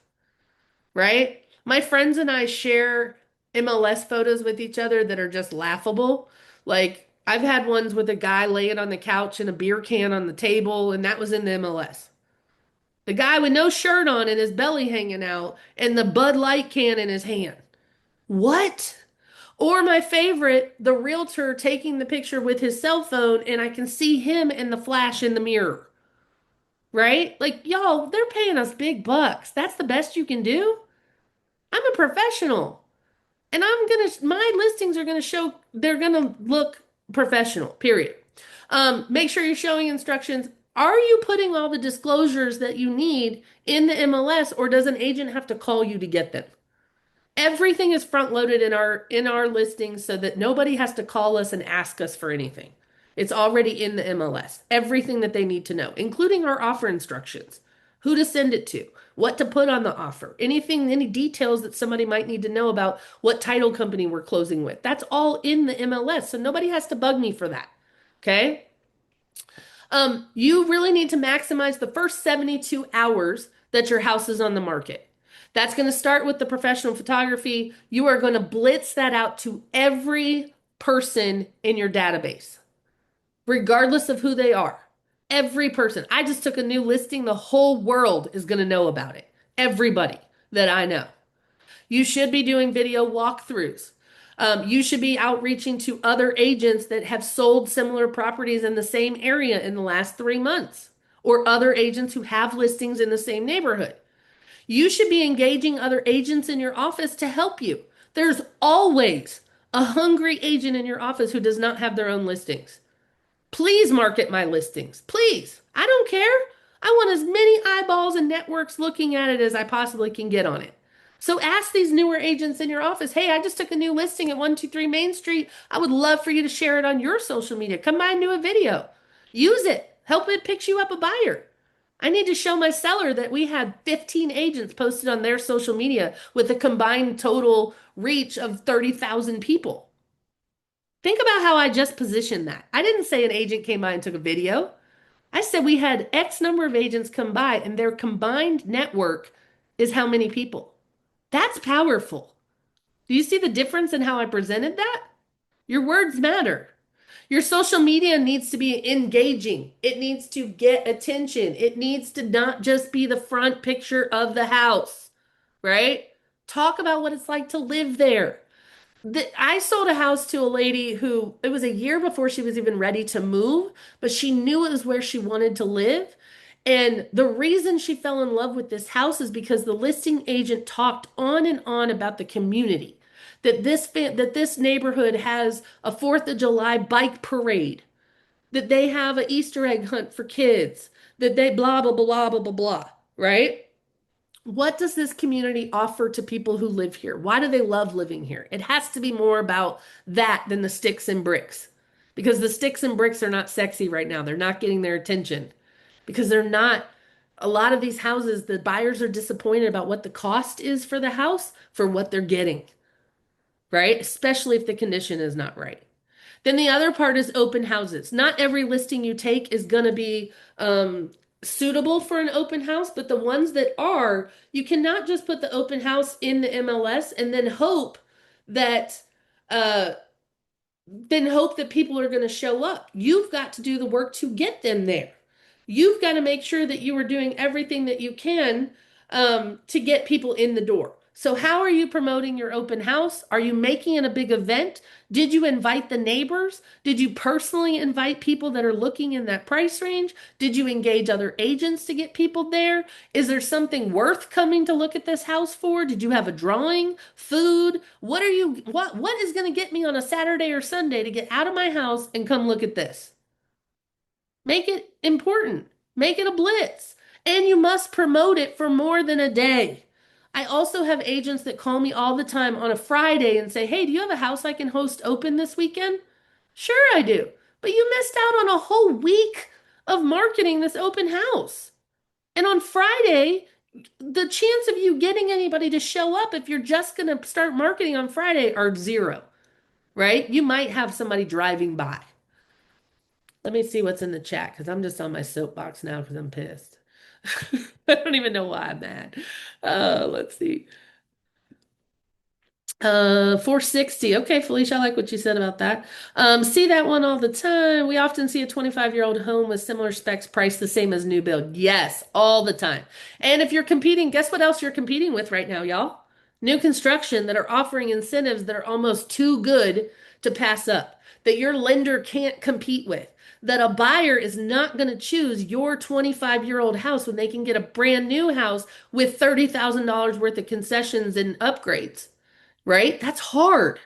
right? My friends and I share MLS photos with each other that are just laughable. Like I've had ones with a guy laying on the couch and a beer can on the table, and that was in the MLS. The guy with no shirt on and his belly hanging out and the Bud Light can in his hand. What? Or my favorite, the realtor taking the picture with his cell phone and I can see him in the flash in the mirror, right? Like, y'all, they're paying us big bucks. That's the best you can do? I'm a professional and my listings are gonna show, they're gonna look professional, period. Make sure you're showing instructions. Are you putting all the disclosures that you need in the MLS or does an agent have to call you to get them? Everything is front loaded in our listings so that nobody has to call us and ask us for anything. It's already in the MLS. Everything that they need to know, including our offer instructions, who to send it to, what to put on the offer, anything, any details that somebody might need to know about what title company we're closing with. That's all in the MLS, so nobody has to bug me for that. Okay? You really need to maximize the first 72 hours that your house is on the market. That's going to start with the professional photography. You are going to blitz that out to every person in your database, regardless of who they are. Every person. I just took a new listing. The whole world is going to know about it. Everybody that I know. You should be doing video walkthroughs. You should be outreaching to other agents that have sold similar properties in the same area in the last 3 months, or other agents who have listings in the same neighborhood. You should be engaging other agents in your office to help you. There's always a hungry agent in your office who does not have their own listings. Please market my listings. Please. I don't care. I want as many eyeballs and networks looking at it as I possibly can get on it. So ask these newer agents in your office, hey, I just took a new listing at 123 Main Street. I would love for you to share it on your social media. Come by and do a video. Use it. Help it pick you up a buyer. I need to show my seller that we had 15 agents posted on their social media with a combined total reach of 30,000 people. Think about how I just positioned that. I didn't say an agent came by and took a video. I said we had X number of agents come by and their combined network is how many people. That's powerful. Do you see the difference in how I presented that? Your words matter. Your social media needs to be engaging. It needs to get attention. It needs to not just be the front picture of the house, right? Talk about what it's like to live there. I sold a house to a lady who, it was a year before she was even ready to move, but she knew it was where she wanted to live. And the reason she fell in love with this house is because the listing agent talked on and on about the community, that this neighborhood has a 4th of July bike parade, that they have an Easter egg hunt for kids, that they blah blah blah blah blah blah, right? What does this community offer to people who live here? Why do they love living here? It has to be more about that than the sticks and bricks. Because the sticks and bricks are not sexy right now. They're not getting their attention. Because they're not, a lot of these houses, the buyers are disappointed about what the cost is for the house for what they're getting, right? Especially if the condition is not right. Then the other part is open houses. Not every listing you take is going to be suitable for an open house, but the ones that are, you cannot just put the open house in the MLS and that uh, then hope that people are going to show up. You've got to do the work to get them there. You've got to make sure that you are doing everything that you can to get people in the door. So, how are you promoting your open house? Are you making it a big event? Did you invite the neighbors? Did you personally invite people that are looking in that price range? Did you engage other agents to get people there? Is there something worth coming to look at this house for? Did you have a drawing, food? What is going to get me on a Saturday or Sunday to get out of my house and come look at this? Make it important. Make it a blitz. And you must promote it for more than a day. I also have agents that call me all the time on a Friday and say, "Hey, do you have a house I can host open this weekend?" Sure, I do. But you missed out on a whole week of marketing this open house. And on Friday, the chance of you getting anybody to show up if you're just going to start marketing on Friday are zero, right? You might have somebody driving by. Let me see what's in the chat because I'm just on my soapbox now because I'm pissed. I don't even know why I'm mad. Let's see. 460. Okay, Felicia, I like what you said about that. See that one all the time. We often see a 25-year-old home with similar specs priced the same as new build. Yes, all the time. And if you're competing, guess what else you're competing with right now, y'all? New construction that are offering incentives that are almost too good to pass up, that your lender can't compete with, that a buyer is not going to choose your 25-year-old house when they can get a brand new house with $30,000 worth of concessions and upgrades, right? That's hard,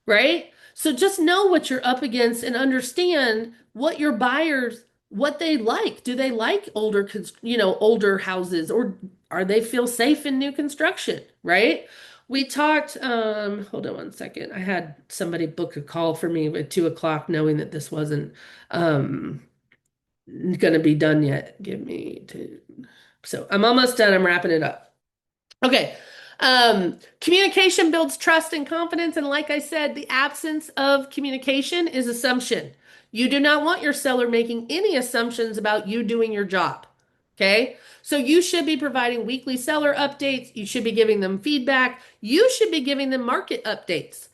right? So just know what you're up against and understand what your buyers, what they like. Do they like older houses, or are they feel safe in new construction, right? We talked, hold on one second. I had somebody book a call for me at 2 o'clock knowing that this wasn't gonna be done yet. Give me two. So I'm almost done. I'm wrapping it up. Okay. Communication builds trust and confidence. And like I said, the absence of communication is assumption. You do not want your seller making any assumptions about you doing your job. Okay. So you should be providing weekly seller updates. You should be giving them feedback. You should be giving them market updates.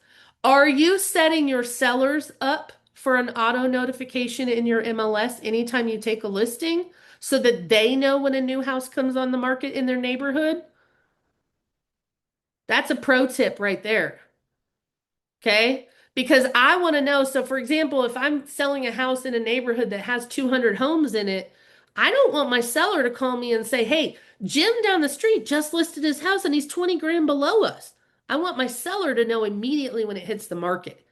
Are you setting your sellers up for an auto notification in your MLS anytime you take a listing so that they know when a new house comes on the market in their neighborhood? That's a pro tip right there. Okay. Because I want to know. So, for example, if I'm selling a house in a neighborhood that has 200 homes in it, I don't want my seller to call me and say, "Hey, Jim down the street just listed his house and he's 20 grand below us." I want my seller to know immediately when it hits the market,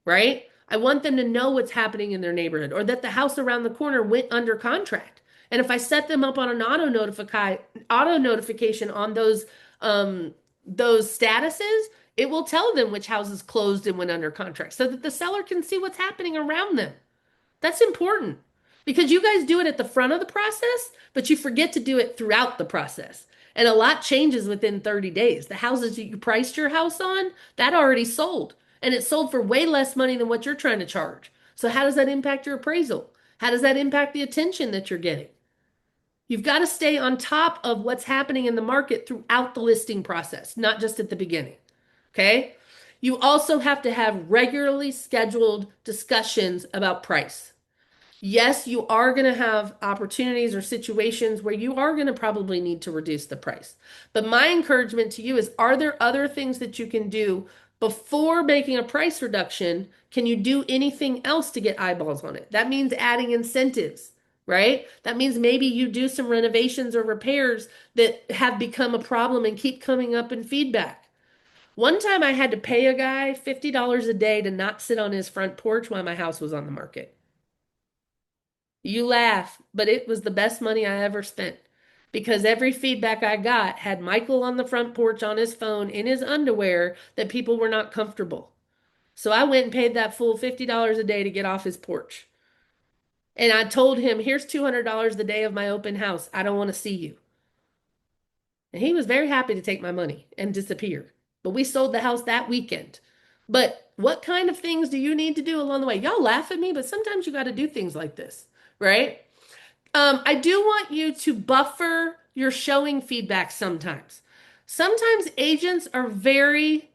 right? I want them to know what's happening in their neighborhood or that the house around the corner went under contract. And if I set them up on an auto notification on those statuses, it will tell them which houses closed and went under contract so that the seller can see what's happening around them. That's important because you guys do it at the front of the process, but you forget to do it throughout the process. And a lot changes within 30 days. The houses that you priced your house on, that already sold. And it sold for way less money than what you're trying to charge. So how does that impact your appraisal? How does that impact the attention that you're getting? You've got to stay on top of what's happening in the market throughout the listing process, not just at the beginning. Okay? You also have to have regularly scheduled discussions about price. Yes, you are going to have opportunities or situations where you are going to probably need to reduce the price. But my encouragement to you is, are there other things that you can do before making a price reduction? Can you do anything else to get eyeballs on it? That means adding incentives, right? That means maybe you do some renovations or repairs that have become a problem and keep coming up in feedback. One time I had to pay a guy $50 a day to not sit on his front porch while my house was on the market. You laugh, but it was the best money I ever spent because every feedback I got had Michael on the front porch on his phone in his underwear that people were not comfortable. So I went and paid that full $50 a day to get off his porch. And I told him, "Here's $200 the day of my open house. I don't want to see you." And he was very happy to take my money and disappear. But we sold the house that weekend. But What kind of things do you need to do along the way? Y'all laugh at me, but sometimes you got to do things like this, right? I do want you to buffer your showing feedback sometimes. Sometimes agents are very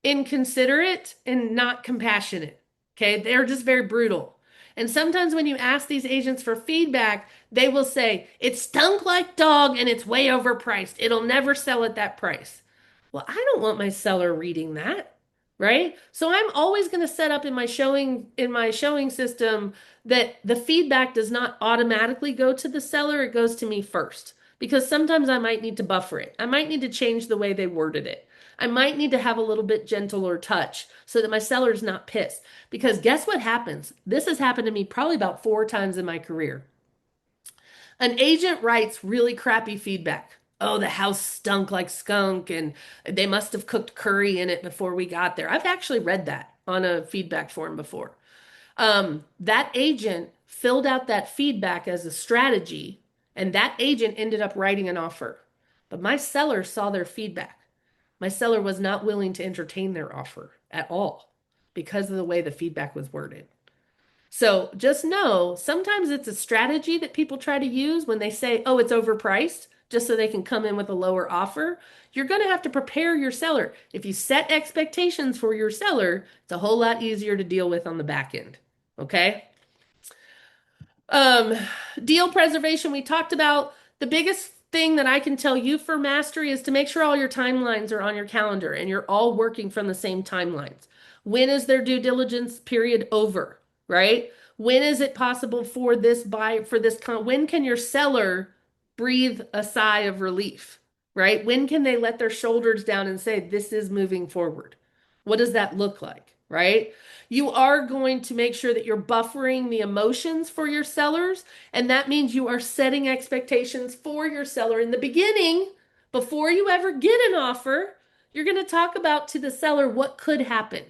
inconsiderate and not compassionate. Okay. They're just very brutal. And sometimes when you ask these agents for feedback, they will say, it stunk like dog and it's way overpriced. It'll never sell at that price. Well, I don't want my seller reading that, right? So I'm always going to set up in my showing system that the feedback does not automatically go to the seller, it goes to me first. Because sometimes I might need to buffer it. I might need to change the way they worded it. I might need to have a little bit gentler touch so that my seller's not pissed. Because guess what happens? This has happened to me probably about 4 times in my career. An agent writes really crappy feedback. Oh, the house stunk like skunk and they must have cooked curry in it before we got there. I've actually read that on a feedback form before. That agent filled out that feedback as a strategy, and that agent ended up writing an offer. But my seller saw their feedback. My seller was not willing to entertain their offer at all because of the way the feedback was worded. So just know sometimes it's a strategy that people try to use when they say, oh, it's overpriced, just so they can come in with a lower offer. You're going to have to prepare your seller. If you set expectations for your seller, it's a whole lot easier to deal with on the back end. Okay? Um, Deal preservation, we talked about. The biggest thing that I can tell you for mastery is to make sure all your timelines are on your calendar and you're all working from the same timelines. When is their due diligence period over, right? When is it possible for this buy for this when can your seller breathe a sigh of relief, right? When can they let their shoulders down and say this is moving forward? What does that look like, right? You are going to make sure that you're buffering the emotions for your sellers. And that means you are setting expectations for your seller in the beginning. Before you ever get an offer, you're going to talk about to the seller what could happen.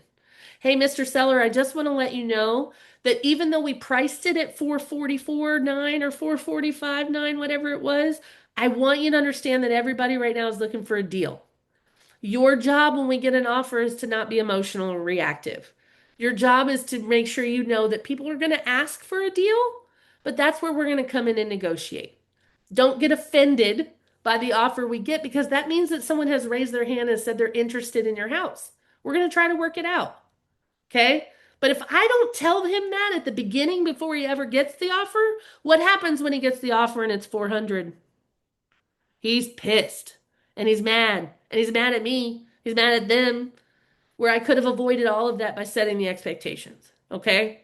Hey, Mr. Seller, I just want to let you know that even though we priced it at 444.9 or 445.9, whatever it was, I want you to understand that everybody right now is looking for a deal. Your job when we get an offer is to not be emotional or reactive. Your job is to make sure you know that people are going to ask for a deal, but that's where we're going to come in and negotiate. Don't get offended by the offer we get because that means that someone has raised their hand and said they're interested in your house. We're going to try to work it out. Okay? But if I don't tell him that at the beginning before he ever gets the offer, what happens when he gets the offer and it's 400? He's pissed and he's mad and he's mad at me. He's mad at them where I could have avoided all of that by setting the expectations. Okay.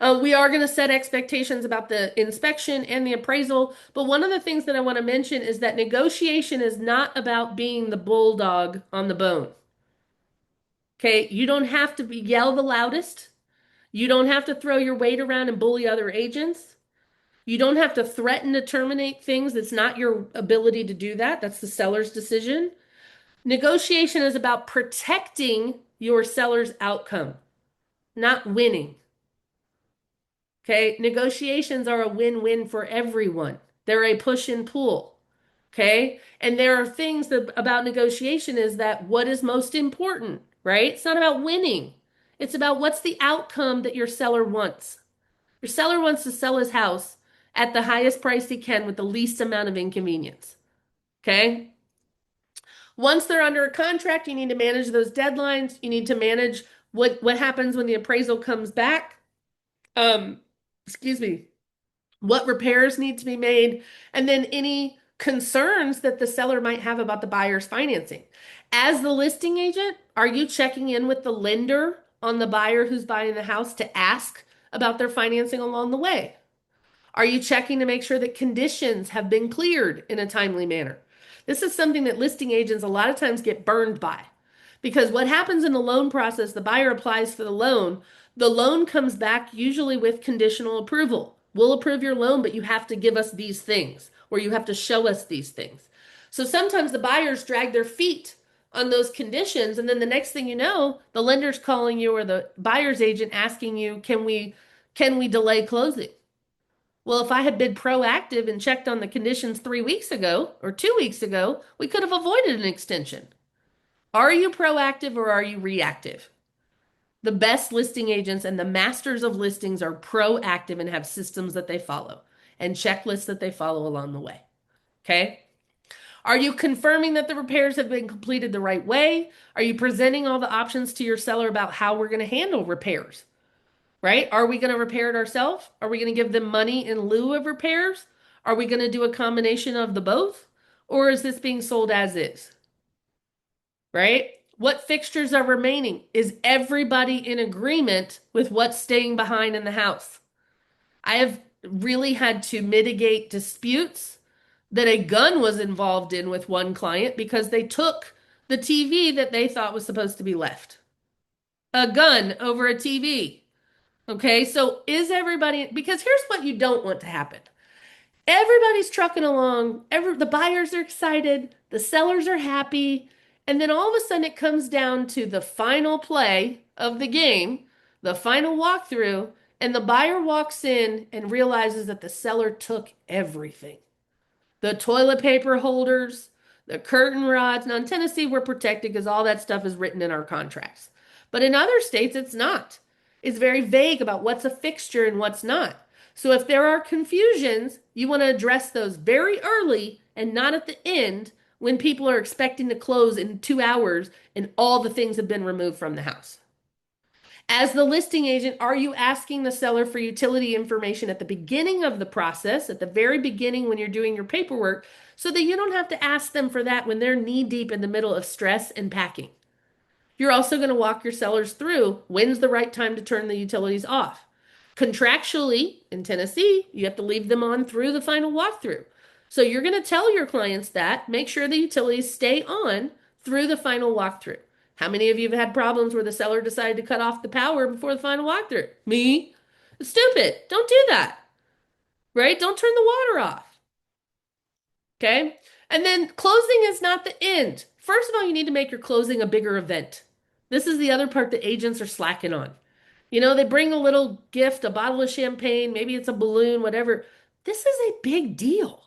We are going to set expectations about the inspection and the appraisal. But one of the things that I want to mention is that negotiation is not about being the bulldog on the bone. Okay. You don't have to yell the loudest. You don't have to throw your weight around and bully other agents. You don't have to threaten to terminate things. That's not your ability to do that. That's the seller's decision. Negotiation is about protecting your seller's outcome, not winning. Okay? Negotiations are a win-win for everyone. They're a push and pull. Okay? And there are things that about negotiation is that what is most important, right? It's not about winning. It's about what's the outcome that your seller wants. Your seller wants to sell his house at the highest price he can with the least amount of inconvenience. Okay? Once they're under a contract, you need to manage those deadlines. You need to manage what happens when the appraisal comes back. Excuse me. What repairs need to be made, and then any concerns that the seller might have about the buyer's financing. As the listing agent, are you checking in with the lender on the buyer who's buying the house to ask about their financing along the way? Are you checking to make sure that conditions have been cleared in a timely manner? This is something that listing agents a lot of times get burned by. Because what happens in the loan process, the buyer applies for the loan comes back usually with conditional approval. We'll approve your loan, but you have to give us these things, or you have to show us these things. So sometimes the buyers drag their feet on those conditions, and then the next thing you know, the lender's calling you or the buyer's agent asking you, can we delay closing? Well, if I had been proactive and checked on the conditions 3 weeks ago or 2 weeks ago, we could have avoided an extension. Are you proactive or are you reactive? The best listing agents and the masters of listings are proactive and have systems that they follow and checklists that they follow along the way. Okay? Are you confirming that the repairs have been completed the right way? Are you presenting all the options to your seller about how we're going to handle repairs? Right? Are we going to repair it ourselves? Are we going to give them money in lieu of repairs? Are we going to do a combination of the both? Or is this being sold as is? Right? What fixtures are remaining? Is everybody in agreement with what's staying behind in the house? I have really had to mitigate disputes that a gun was involved in with one client because they took the TV that they thought was supposed to be left. A gun over a TV. Okay, so is everybody, because here's what you don't want to happen. Everybody's trucking along, the buyers are excited, the sellers are happy, and then all of a sudden it comes down to the final play of the game, the final walkthrough, and the buyer walks in and realizes that the seller took everything. The toilet paper holders, the curtain rods. Now in Tennessee, we're protected because all that stuff is written in our contracts. But in other states, it's not. It's very vague about what's a fixture and what's not. So if there are confusions, you want to address those very early and not at the end when people are expecting to close in 2 hours and all the things have been removed from the house. As the listing agent, are you asking the seller for utility information at the beginning of the process, at the very beginning when you're doing your paperwork, so that you don't have to ask them for that when they're knee deep in the middle of stress and packing? You're also going to walk your sellers through when's the right time to turn the utilities off. Contractually, in Tennessee, you have to leave them on through the final walkthrough. So you're going to tell your clients that, make sure the utilities stay on through the final walkthrough. How many of you have had problems where the seller decided to cut off the power before the final walkthrough? Me? It's stupid. Don't do that. Right? Don't turn the water off. Okay? And then closing is not the end. First of all, you need to make your closing a bigger event. This is the other part that agents are slacking on. You know, they bring a little gift, a bottle of champagne, maybe it's a balloon, whatever. This is a big deal,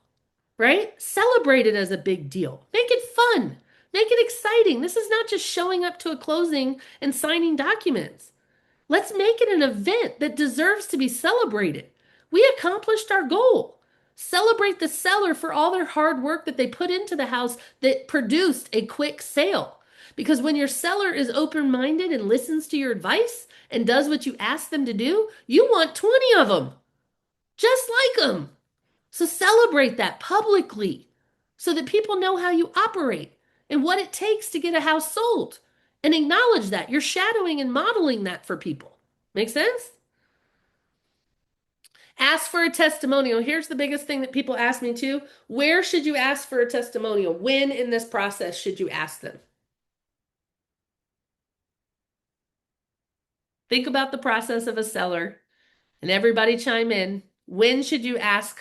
right? Celebrate it as a big deal. Make it fun. Make it exciting. This is not just showing up to a closing and signing documents. Let's make it an event that deserves to be celebrated. We accomplished our goal. Celebrate the seller for all their hard work that they put into the house that produced a quick sale. Because when your seller is open-minded and listens to your advice and does what you ask them to do, you want 20 of them, just like them. So celebrate that publicly so that people know how you operate and what it takes to get a house sold. And acknowledge that. You're shadowing and modeling that for people. Make sense? Ask for a testimonial. Here's the biggest thing that people ask me too. Where should you ask for a testimonial? When in this process should you ask them? Think about the process of a seller and everybody chime in. When should you ask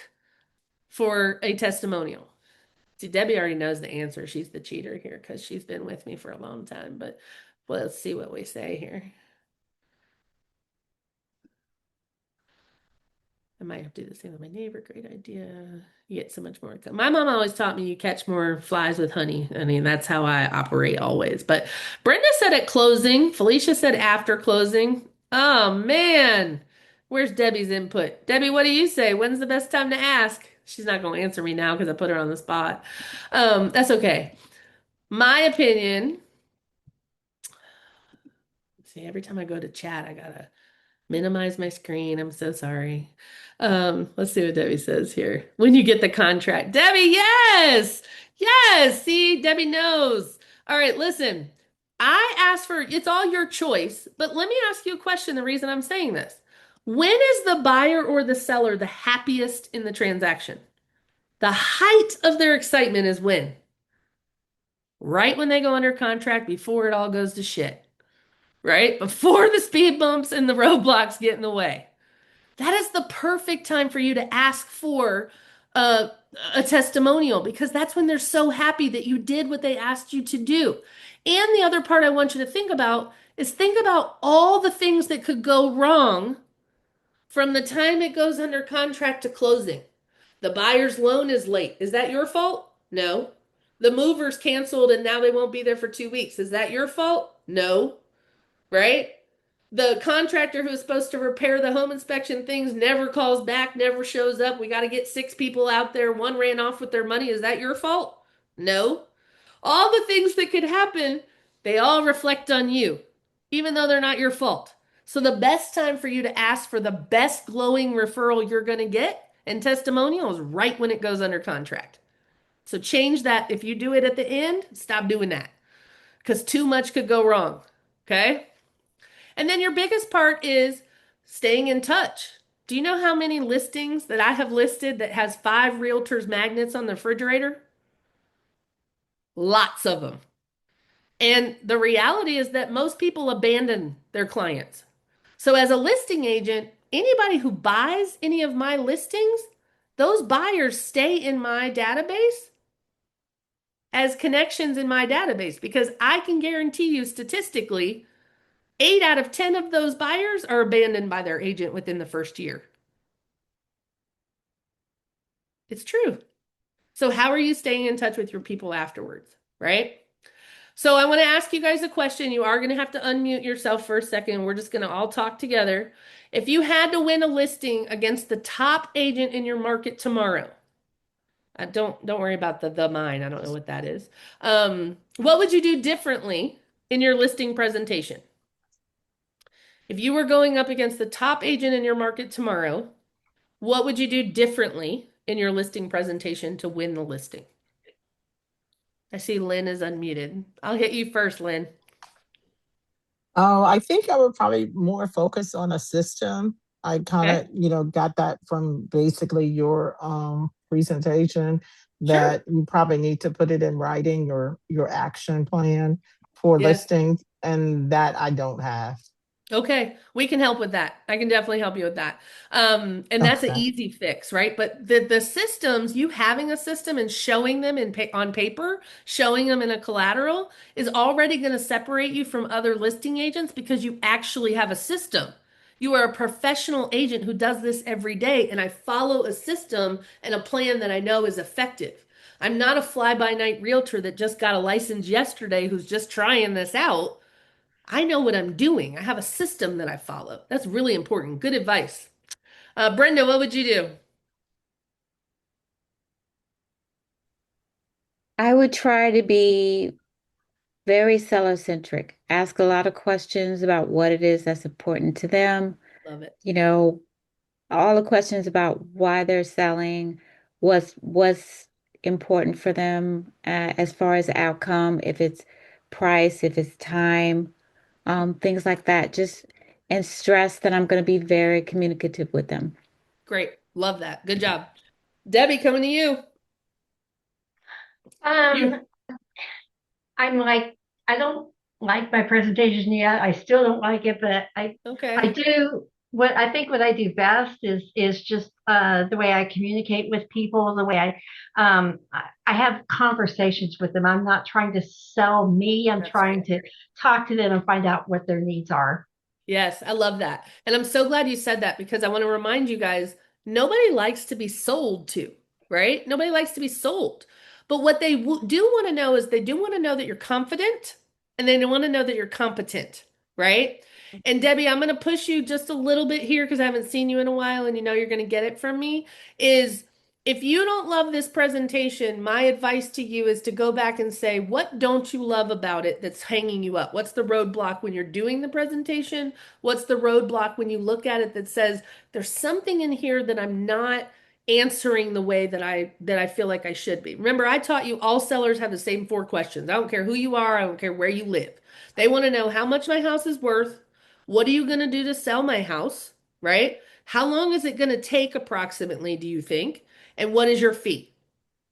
for a testimonial? See, Debbie already knows the answer. She's the cheater here because she's been with me for a long time, but let's see what we say here. I might have to do the same with my neighbor. Great idea. You get so much more. My mom always taught me you catch more flies with honey. I mean, that's how I operate always. But Brenda said at closing. Felicia said after closing. Oh, man. Where's Debbie's input? Debbie, what do you say? When's the best time to ask? She's not going to answer me now because I put her on the spot. That's okay. My opinion. See, every time I go to chat, I gotta minimize my screen. I'm so sorry. Let's see what Debbie says here. When you get the contract. Debbie, yes! Yes! See, Debbie knows. All right, listen. I asked for, it's all your choice, but let me ask you a question, the reason I'm saying this. When is the buyer or the seller the happiest in the transaction? The height of their excitement is when? Right when they go under contract, before it all goes to shit. Right? Before the speed bumps and the roadblocks get in the way. That is the perfect time for you to ask for a testimonial because that's when they're so happy that you did what they asked you to do. And the other part I want you to think about is think about all the things that could go wrong from the time it goes under contract to closing. The buyer's loan is late. Is that your fault? No. The movers canceled and now they won't be there for 2 weeks. Is that your fault? No, right? The contractor who's supposed to repair the home inspection things never calls back, never shows up. We got to get 6 people out there. One ran off with their money. Is that your fault? No. All the things that could happen, they all reflect on you, even though they're not your fault. So the best time for you to ask for the best glowing referral you're going to get and testimonial is right when it goes under contract. So change that. If you do it at the end, stop doing that because too much could go wrong. Okay. And then your biggest part is staying in touch. Do you know how many listings that I have listed that has 5 realtors magnets on the refrigerator? Lots of them. And the reality is that most people abandon their clients. So as a listing agent, anybody who buys any of my listings, those buyers stay in my database as connections in my database because I can guarantee you statistically 8 out of 10 of those buyers are abandoned by their agent within the first year. It's true. So how are you staying in touch with your people afterwards, right? So I want to ask you guys a question. You are going to have to unmute yourself for a second. We're just going to all talk together. If you had to win a listing against the top agent in your market tomorrow, don't worry about the mine. I don't know what that is. What would you do differently in your listing presentation? If you were going up against the top agent in your market tomorrow, what would you do differently in your listing presentation to win the listing? I see Lynn is unmuted. I'll hit you first, Lynn.
Oh, I think I would probably more focus on a system. I kind
Okay.
of, got that from basically your presentation
Sure.
that you probably need to put it in writing or your action plan for
Yes.
listings, and that I don't have.
Okay, we can help with that. I can definitely help you with that. And that's an
Okay.
easy fix, right? But the systems, you having a system and showing them on paper, showing them in a collateral is already going to separate you from other listing agents because you actually have a system. You are a professional agent who does this every day, and I follow a system and a plan that I know is effective. I'm not a fly-by-night realtor that just got a license yesterday who's just trying this out. I know what I'm doing. I have a system that I follow. That's really important. Good advice. Brenda, what would you do?
I would try to be very seller centric, ask a lot of questions about what it is that's important to them.
Love it.
You know, all the questions about why they're selling, what's important for them as far as outcome, if it's price, if it's time, things like that. Just and stress that I'm going to be very communicative with them.
Great. Love that. Good job. Debbie, coming to you. You.
Um, I'm like, I don't like my presentation yet. I still don't like it, but I
Okay.
do what I do best is just the way I communicate with people, the way I have conversations with them. I'm not trying to sell me. I'm
That's
trying
right.
to talk to them and find out what their needs are.
Yes, I love that. And I'm so glad you said that because I want to remind you guys, nobody likes to be sold to, right? Nobody likes to be sold. But what they do want to know is they do want to know that you're confident and they want to know that you're competent, right? And Debbie, I'm going to push you just a little bit here because I haven't seen you in a while and you know you're going to get it from me, is if you don't love this presentation, my advice to you is to go back and say, what don't you love about it that's hanging you up? What's the roadblock when you're doing the presentation? What's the roadblock when you look at it that says there's something in here that I'm not answering the way that I feel like I should be? Remember, I taught you all sellers have the same 4 questions. I don't care who you are, I don't care where you live. They want to know how much my house is worth, what are you going to do to sell my house, right? How long is it going to take approximately, do you think? And what is your fee?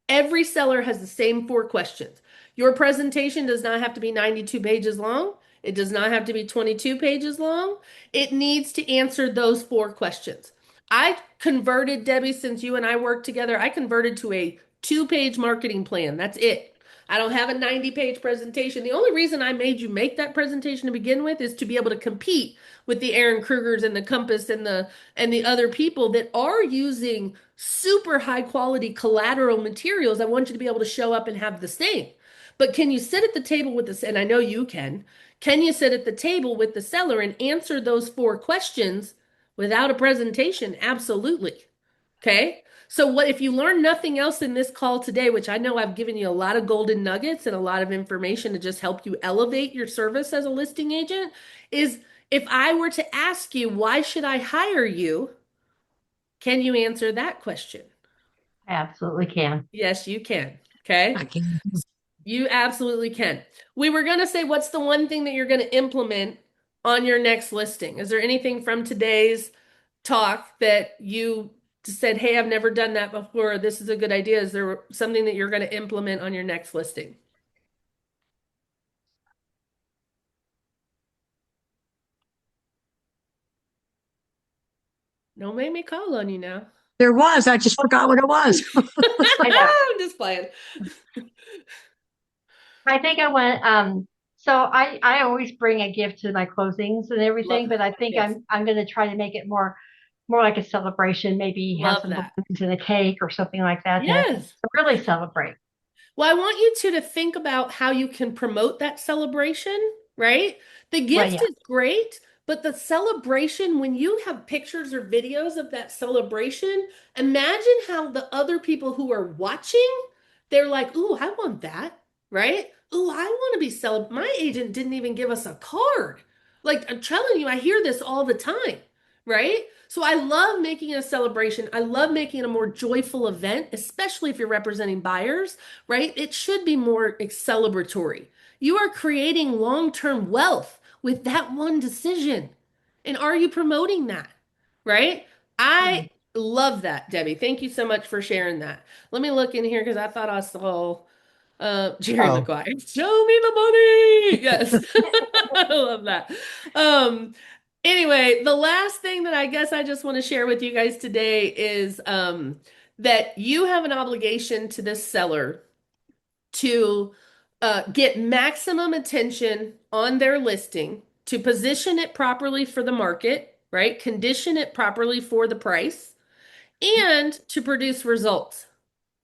Every seller has the same 4 questions. Your presentation does not have to be 92 pages long. It does not have to be 22 pages long. It needs to answer those 4 questions. I converted, Debbie, since you and I worked together, I converted to a 2-page marketing plan. That's it. I don't have a 90-page presentation. The only reason I made you make that presentation to begin with is to be able to compete with the Aaron Krugers and the Compass and the other people that are using super high quality collateral materials. I want you to be able to show up and have the same. But can you sit at the table with this? And I know you can you sit at the table with the seller and answer those 4 questions without a presentation? Absolutely. Okay. So what if you learn nothing else in this call today, which I know I've given you a lot of golden nuggets and a lot of information to just help you elevate your service as a listing agent, is if I were to ask you, why should I hire you? Can you answer that question?
I absolutely can.
Yes, you can. Okay.
I can.
You absolutely can. We were going to say, what's the one thing that you're going to implement on your next listing? Is there anything from today's talk that you said, hey, I've never done that before. This is a good idea. Is there something that you're going to implement on your next listing? Don't make me call on you now.
There was. I just forgot what it was.
I know.
I'm just playing.
I think I went, so I always bring a gift to my closings and everything,
Love
but
that.
I think
Yes.
I'm going to try to make it more like a celebration, maybe have
Love
some
that.
balloons and a cake or something like that
Yes.
to really celebrate.
Well, I want you to think about how you can promote that celebration, right? The
Well,
gift
yeah.
is great, but the celebration, when you have pictures or videos of that celebration, imagine how the other people who are watching, they're like, ooh, I want that, right? Ooh, I want to be celebrated. My agent didn't even give us a card. Like, I'm telling you, I hear this all the time, right? So I love making it a celebration. I love making it a more joyful event, especially if you're representing buyers, right? It should be more celebratory. You are creating long-term wealth with that one decision. And are you promoting that? Right? I love that, Debbie. Thank you so much for sharing that. Let me look in here because I thought I saw Jerry
Oh,
Maguire. Show me the money. Yes. I love that. Um, anyway, the last thing that I guess I just want to share with you guys today is that you have an obligation to this seller to get maximum attention on their listing, to position it properly for the market, right? Condition it properly for the price, and to produce results,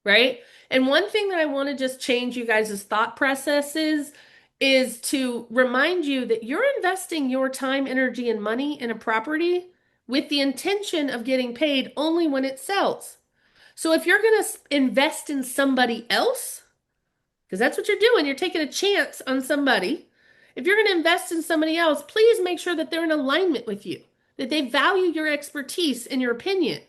right? And one thing that I want to just change you guys' thought processes is to remind you that you're investing your time, energy, and money in a property with the intention of getting paid only when it sells. So if you're going to invest in somebody else, because that's what you're doing, you're taking a chance on somebody. If you're going to invest in somebody else, please make sure that they're in alignment with you, that they value your expertise and your opinion,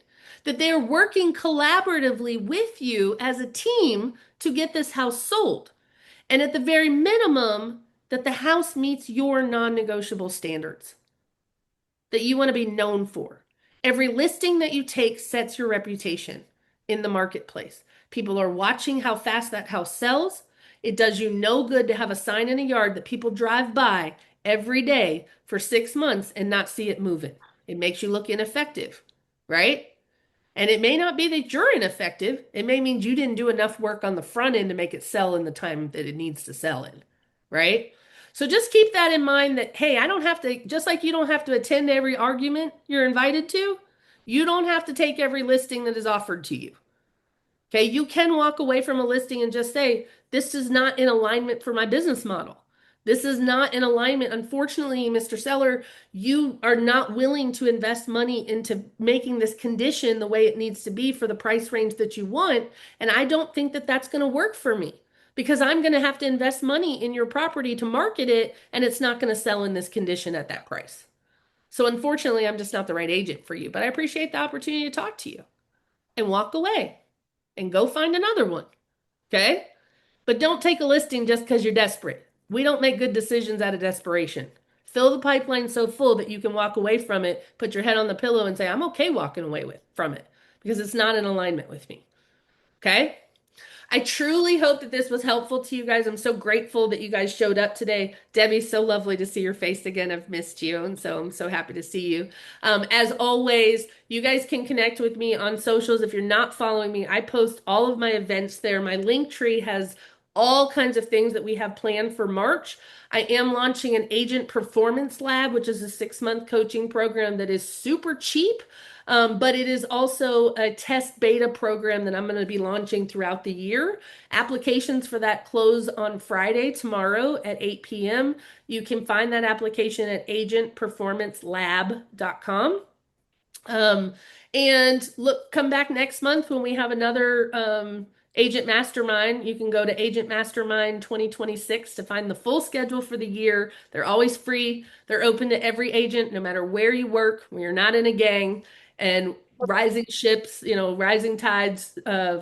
that they are working collaboratively with you as a team to get this house sold. And at the very minimum, that the house meets your non negotiable standards that you want to be known for. Every listing that you take sets your reputation in the marketplace. People are watching how fast that house sells. It does you no good to have a sign in a yard that people drive by every day for 6 months and not see it moving. It makes you look ineffective, right? And it may not be that you're ineffective. It may mean you didn't do enough work on the front end to make it sell in the time that it needs to sell in, right? So just keep that in mind that, hey, I don't have to, just like you don't have to attend every argument you're invited to, you don't have to take every listing that is offered to you. Okay, you can walk away from a listing and just say, this is not in alignment for my business model. This is not in alignment. Unfortunately, Mr. Seller, you are not willing to invest money into making this condition the way it needs to be for the price range that you want. And I don't think that that's going to work for me because I'm going to have to invest money in your property to market it, and it's not going to sell in this condition at that price. So unfortunately, I'm just not the right agent for you, but I appreciate the opportunity to talk to you and walk away and go find another one. Okay? But don't take a listing just because you're desperate. We don't make good decisions out of desperation. Fill the pipeline so full that you can walk away from it, put your head on the pillow and say, I'm okay walking away from it because it's not in alignment with me. Okay? I truly hope that this was helpful to you guys. I'm so grateful that you guys showed up today. Debbie, so lovely to see your face again. I've missed you, and so I'm so happy to see you. As always, you guys can connect with me on socials. If you're not following me, I post all of my events there. My link tree has all kinds of things that we have planned for March. I am launching an agent performance lab, which is a 6-month coaching program that is super cheap. But it is also a test beta program that I'm going to be launching throughout the year. Applications for that close on Friday, tomorrow at 8 p.m. You can find that application at agentperformancelab.com. Um, and look, come back next month when we have another Agent Mastermind. You can go to Agent Mastermind 2026 to find the full schedule for the year. They're always free. They're open to every agent, no matter where you work. We are not in a gang. And rising ships, rising tides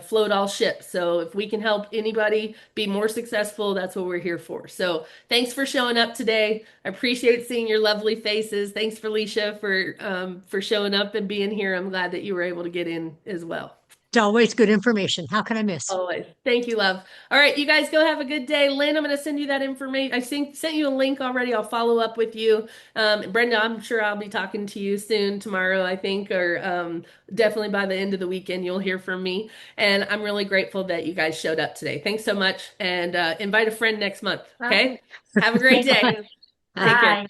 float all ships. So if we can help anybody be more successful, that's what we're here for. So thanks for showing up today. I appreciate seeing your lovely faces. Thanks, Felicia, for showing up and being here. I'm glad that you were able to get in as well.
It's always good information. How can I miss?
Always. Thank you, love. All right, you guys go have a good day. Lynn, I'm going to send you that information. Sent you a link already. I'll follow up with you. Brenda, I'm sure I'll be talking to you soon, tomorrow, I think, or definitely by the end of the weekend, you'll hear from me. And I'm really grateful that you guys showed up today. Thanks so much. And invite a friend next month. Okay? Have a great
Thank
day.
you.
Take care.
Bye.